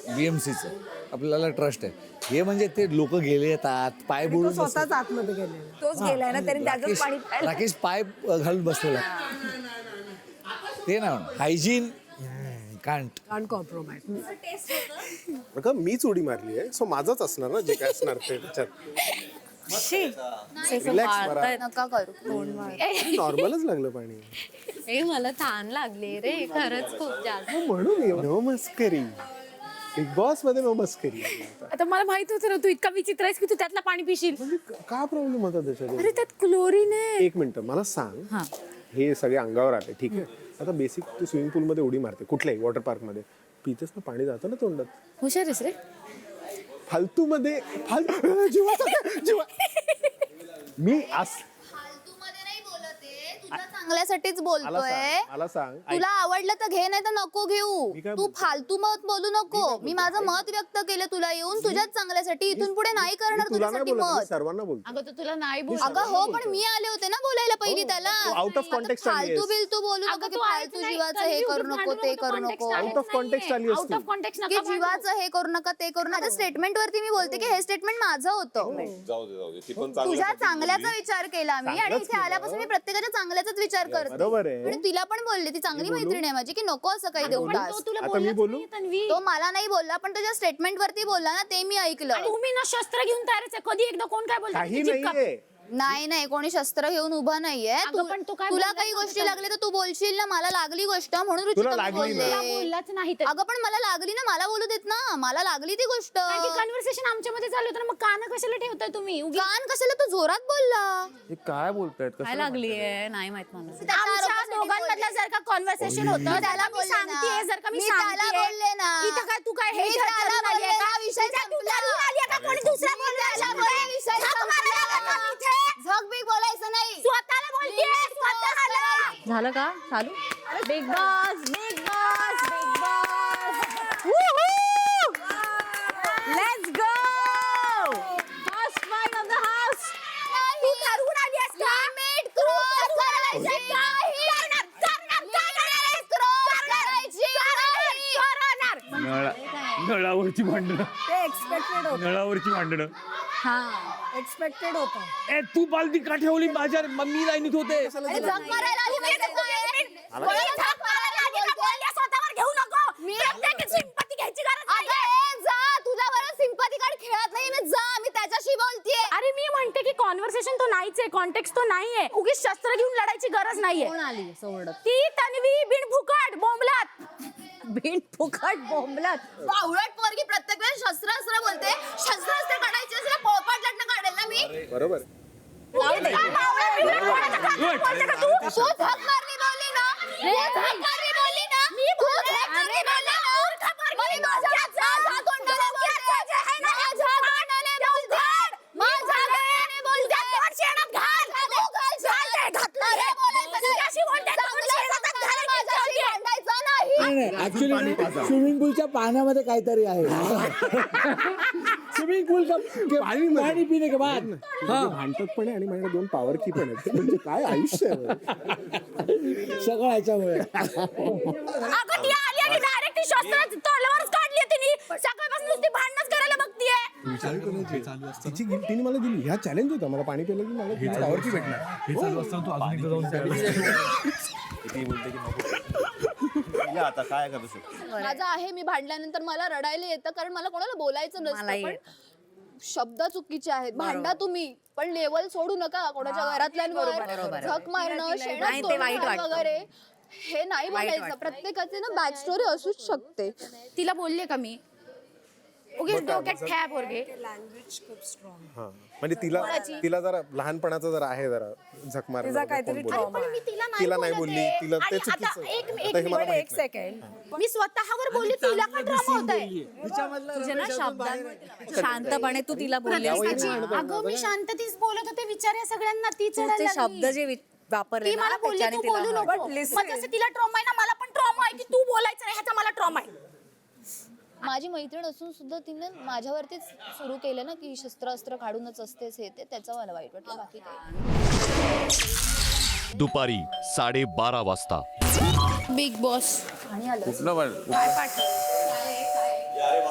BMCचं. आपल्याला ट्रस्ट आहे. हे म्हणजे ते लोक गेले येतात पाय बुडून स्वतःच आतमध्ये गेले. तोच गेलाय ना त्यांनी त्याच पाणी प्यायलं. राकेश पाय घालून बसलेला ते ना हायजीन कांट कॉम्प्रोमाइज. अगं मीच उडी मारली आहे, सो माझंच असणार ना जे काय असणार ते त्याच्यात. Relax करा. नका करू. नॉर्मलच लागलं पाणी. ए मला ताण लागले रे, खरंच खूप जास्त. म्हणून नो मस्करी. बिग बॉस मध्ये नो मस्करी. आता मला माहित होतं ना तू इतका विचित्र आहेस की तू त्यातला पाणी पिशील. का प्रॉब्लेम होता त्याच्यात? अरे त्यात क्लोरीन आहे. एक मिनिट मला सांग. हे सगळे अंगावर आले ठीक आहे. आता बेसिक तू स्विमिंग पूल मध्ये उडी मारते कुठल्याही वॉटर पार्क मध्ये पितेस ना पाणी जातं ना तोंडात. हुशार आहेस रे. फालतू मध्ये जीवा मी चांगल्यासाठीच बोलतोय. मला सांग तुला आवडलं तर घे, नाही तर नको घेऊ. काय तू फालतू मत बोलू नको. मी माझं मत व्यक्त केलं तुला येऊन तुझ्याच चांगल्यासाठी. इथून पुढे नाही करणार तुला नाही तुझ्यासाठी बोलत, मत. सर्वांना बोलतो. अगं तर तुला नाही बोल. अगं हो पण मी आले होते ना बोलायला पहिली त्याला. आउट ऑफ कॉन्टेक्स्ट आली फालतू बिलतू बोलू नको की फालतू जीवाचं हे करू नको ते करू नको. आउट ऑफ कॉन्टेक्स्ट आली आउट ऑफ कॉन्टेक्स्ट की जीवाचं हे करू नका ते करू नका. स्टेटमेंट वरती मी बोलते की हे स्टेटमेंट माझं होतं. जाऊ दे ती पण तुझ्या चांगल्याचा विचार केला मी आणि इथे आल्यापासून मी प्रत्येकाच्या चांगल्याचाच विचार करते. बरोबर आहे. आणि तिला पण बोलले, ती चांगली मैत्रीण आहे माझी, की नको असं काही देऊ टास्क. आता मी बोलू. तो मला नाही बोलला पण तुझ्या स्टेटमेंट वरती बोलला ना, ते मी ऐकलं. तुम्ही ना शस्त्र घेऊन तयारच आहे. कधी एकदा कोण काय बोलतो काही नाहीये. नाही नाही, कोणी शस्त्र घेऊन उभा नाहीये. तुला काही गोष्टी लागल्या तर तू बोलशील ना. मला लागली गोष्ट म्हणून रुचिका बोलले. बोललाच नाही तर अगं पण मला लागली ना, मला बोलू देत ना, मला लागली ती गोष्ट. कन्व्हर्सेशन आमच्यामध्ये चालू होतं ना, मग कान कशाला ठेवताय तुम्ही? कान कशाला? तू जोरात बोलला. हे काय बोलतायत? काय लागलीये नाही माहित मला. आमच्या दोघांमधलं जर का कन्व्हर्सेशन होतं त्याला मी सांगतेय, जर का मी सांगतेय बोलले ना, इथं काय तू काय हे मी त्याला बोलले ना, विषय संपला. कोणी दुसरा बोलला? विषय संपला. झक बिग बोलायचं नाही. स्वतःला बोलतेय, स्वतःला. झालं का चालू? Big boss big boss big boss let's go first fight of the house. तू ठरवून आली आहेस का? लिमिट क्रॉस करायची नाही. नळावरची भांडणं, ते एक्सपेक्टेड होतं. नळावरची भांडणं. हा एक्सपेक्टेड होतं. ए तू पालती का ठेवली माझ्या? मम्मी लाईनीत होते. झक मारायला आली म्हणजे काय? कोणी झक मारायला आली का? बोलल्या स्वतःवर घेऊ नको. प्रत्येक सिंपती घ्यायची गरज नाही. अगं जा, तुझ्यावर सिंपती कार्ड खेळत नाही ना. जा, मी त्याच्याशी बोलतेय. अरे मी म्हणते की कॉन्व्हर्सेशन तो नाहीच आहे, कॉन्टेक्स्ट तो नाहीये. उगीच शस्त्र घेऊन लढायची गरज नाहीये. कोण आली सोडत? ती तन्वी बिनफुकट बोंबलात. बिन फुकट बोंबलात. बावळट पोरगी प्रत्येक वेळेस शस्त्र बोलते. शस्त्र काढायचे असेल पोळपाट लग्न काढेल ना मी. बरोबर. तू झक मारली बोलली ना. तू झक मारली बोलली ना. तू झक मारली बोलली ना. मी माझ्या तोंडाला बोलते. माझ्या तोंडाने बोलते. माझ्या तोंडाने बोलते. अरे बोलायचं माझ्याशी भांडायचं नाही. ऍक्च्युली स्विमिंग पूलच्या पाण्यामध्ये काहीतरी आहे. स्विमिंग पूल पाणी पिणे के बाद भांडतात पण आहे आणि माझ्याकडे 2 पॉवर की पण आहेत. म्हणजे काय आयुष्य आहे. सगळं ह्याच्यामुळे. अगं ती आली आणि डायरेक्ट शस्त्र तोंडावरच काढली तिने. सकाळपासून नुसती भांडणच करायला बघतीये. तिची गिफ्ट तिने मला दिली. ह्या चॅलेंज होता. मला पाणी पिलं की मला पॉवर की भेटणार. हे चालू असताना तू अजून एकदा जाऊन ती बोलते की नको. आता काय करू शकतो? माझं आहे, मी भांडल्यानंतर मला रडायला येतं, कारण मला कोणाला बोलायचं नसतं. पण शब्द चुकीचे आहेत. भांडा तुम्ही, पण लेवल सोडू नका कोणाच्या घरातल्यांवर. झक मारणं, शेणात तोडणं वगैरे हे नाही बोलायचं. प्रत्येकाचे ना बॅक स्टोरी असूच शकते. तिला बोलले का मी? उगीच डोक्यात ठॅप पोरगे. हा म्हणजे तिला जरा लहानपणाचं जरा आहे, जरा झक मारणं काहीतरी तिला नाही बोलली. तिला ते चुकीचं. एक सेकंड. मी स्वतःवर बोलली, तिला का ड्रामा होताय? तुझ्या ना शब्दांमध्ये शांतपणे तू तिला बोलली. अगं मी शांततेच बोलत होते. विचार या सगळ्यांना ती तुझे शब्द जे वापरले ती मला बोलली तू बोलू नको. मग जसं तिला ट्रॉमा आहे ना, मला पण ट्रॉमा आहे की तू बोलायचं नाही, ह्याचा मला ट्रॉमा आहे. माझी मैत्रीण असून सुद्धा तिने माझ्यावरतीच सुरू केलं ना की शस्त्र काढूनच असतेच हे ते. त्याचं मला वाईट वाटलं, बाकी काय. दुपारी 12:30 वाजता. बिग बॉस आणि आलं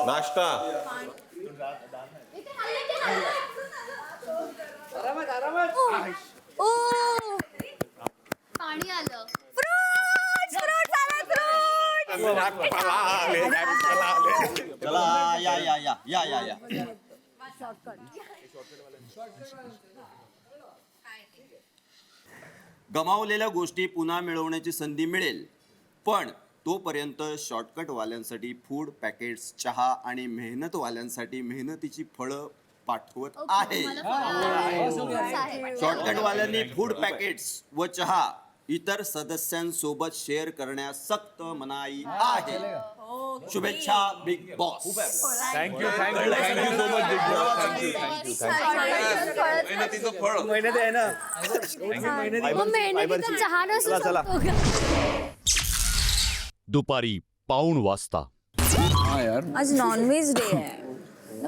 नाश्ता. पाणी आलं. चला या या या या या या. गमावलेल्या गोष्टी पुन्हा मिळवण्याची संधी मिळेल, पण तोपर्यंत शॉर्टकटवाल्यांसाठी फूड पॅकेट्स, चहा आणि मेहनतवाल्यांसाठी मेहनतीची फळं पाठवत आहे. शॉर्टकटवाल्यांनी फूड पॅकेट्स व चहा इतर सदस्यांसोबत शेअर करण्यास सक्त मनाई आहे. शुभेच्छा big boss. Thank you so much big boss. मेहनतीचं फळ. मेहनत आहे ना. चला दुपारी 1:15 वाजता. आज नॉनव्हेज डे आहे.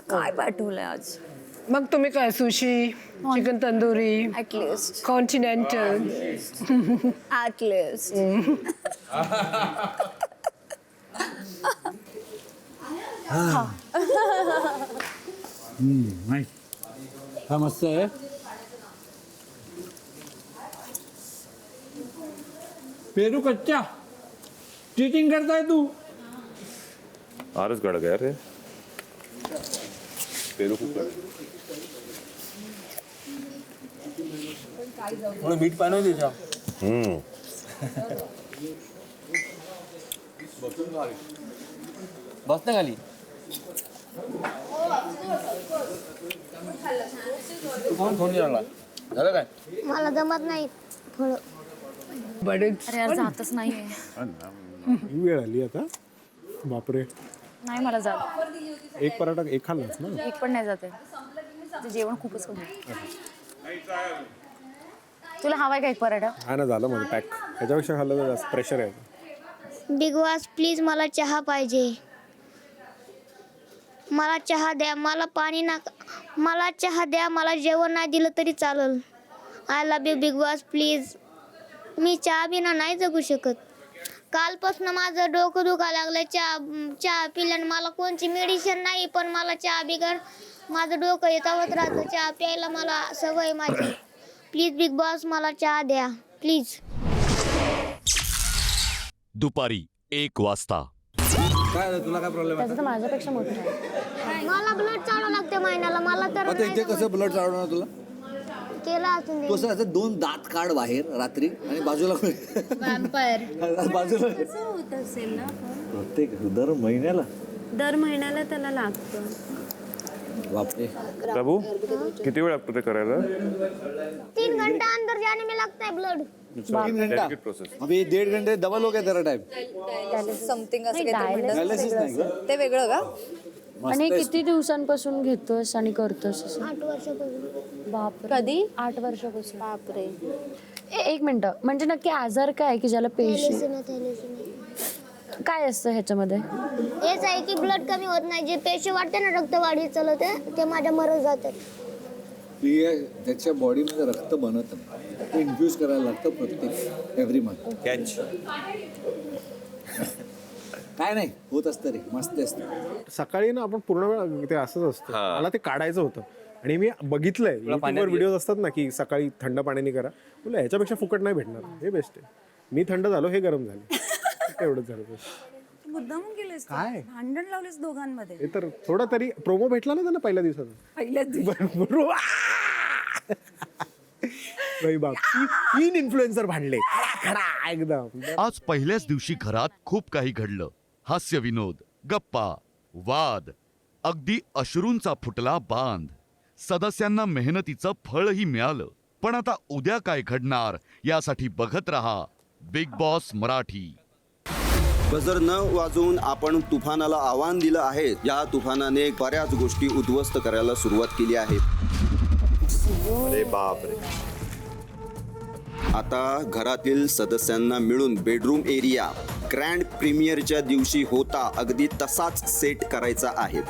काय पाठवलंय आज? मग तुम्ही काय sushi, chicken tandoori, at least continental. At least हा मस्त आहे. पेरू कच्चा चीटिंग करताय तू. फारच गडग आहे रे. पेरू खूप मीठ पाणी त्याच्या बस ना खाली फोन झाला झालं काय मला जमत नाही फळ. अरे यार जातच नाहीये. ही वेळ आली आता बापरे. नाही मला जात. एक पराठा एक खाल्लास ना. एक पण नाही जाते. ते जेवण खूपच कमी. तुला हवाय का एक पराठा? हा ना झालं माझं पॅक. ह्याच्यापेक्षा खाल्लं तर जास्त प्रेशर आहे. बिग बॉस प्लीज मला चहा पाहिजे. मला चहा द्या. मला पाणी ना. मला चहा द्या. मला जेवण नाही दिलं तरी चालेल. I love you big boss please. मी चहा बिना नाही जगू शकत. कालपासून माझं डोकं दुखायला लागलं. चहा पिल्याने मला कोणची मेडिसिन नाही पण मला चहा बिगर माझं डोकं येतावत राहतं. चहा प्यायला मला सवय माझी. प्लीज बिग बॉस मला चहा द्या प्लीज. दुपारी 1 वाजता. काय तुला काय प्रॉब्लेम त्याचं तर माझ्यापेक्षा मोठं आहे. मला ब्लड चालू लागते महिन्याला. मला तर आता इथे कसं ब्लड चालवणार तुला केला असून दे. तू असं 2 दात काढ बाहेर रात्री आणि बाजूला बाजूला होत असेल ना प्रत्येक दर महिन्याला दर महिन्याला त्याला लागतं. बापरे. प्रभू किती वेळ लागतो ते करायला? 3 घंटा अंदर जाने में लगता है ब्लड. 3 घंटा प्रोसेस. अभी 1.5 घंटे डबल हो गया तेरा टाइम. समथिंग असं नाही, काहीतरी म्हणतात. डायलिसिस नाही का? ते वेगळं का? आणि किती दिवसांपासून घेतोस आणि करतोस असं? 8 वर्षापासून. बापरे. कधी? 8 वर्षापासून. बापरे. एक मिनिट म्हणजे नक्की आजार काय आहे की ज्याला पेशी थॅलेसेमिया. काय असतं ह्याच्यामध्ये? हेच आहे की ब्लड कमी होत नाही. जे पेशी वाटते ना रक्तवाढी चालवते ते माझ्या मरत जाते. त्याच्या बॉडीमध्ये रक्त बनत नाही. ते इन्फ्यूज करायला लागतं प्रत्येक एव्हरी मंथ. कॅच काय नाही होत असतं रे. मस्त असतं. सकाळी ना आपण पूर्ण वेळ ते असंच असतं. मला ते काढायचं होतं आणि मी बघितलंय युट्यूबवर व्हिडिओज असतात ना की सकाळी थंड पाण्याने करा. बोला ह्याच्यापेक्षा फुकट नाही भेटणार. हे बेस्ट आहे. मी थंड झालो हे गरम झाले. एवढंच झालं. मुद्दाम केलेस काय? भांडण लावलेस दोघांमध्ये. हे तर थोडा तरी प्रोमो भेटला ना त्यांना पहिल्या दिवसात. तीन इन्फ्लुएन्सर भांडले एकदम. आज पहिल्याच दिवशी घरात खूप काही घडलं. हास्य विनोद, गप्पा, वाद, अगदी अश्रूंचा फुटला बांध. सदस्यांना मेहनतीचं फळही मिळालं. पण आता उद्या काय घडणार यासाठी बघत रहा बिग बॉस मराठी. बजर न वाजवून आपण तुफानाला आव्हान दिलं आहे. या तुफानाने बऱ्याच गोष्टी उद्ध्वस्त करायला सुरुवात केली आहे. अरे बापरे. आता घरातील सदस्यांना मिळून बेडरूम एरिया ग्रँड प्रीमियरच्या दिवशी होता अगदी तसाच सेट करायचा आहे.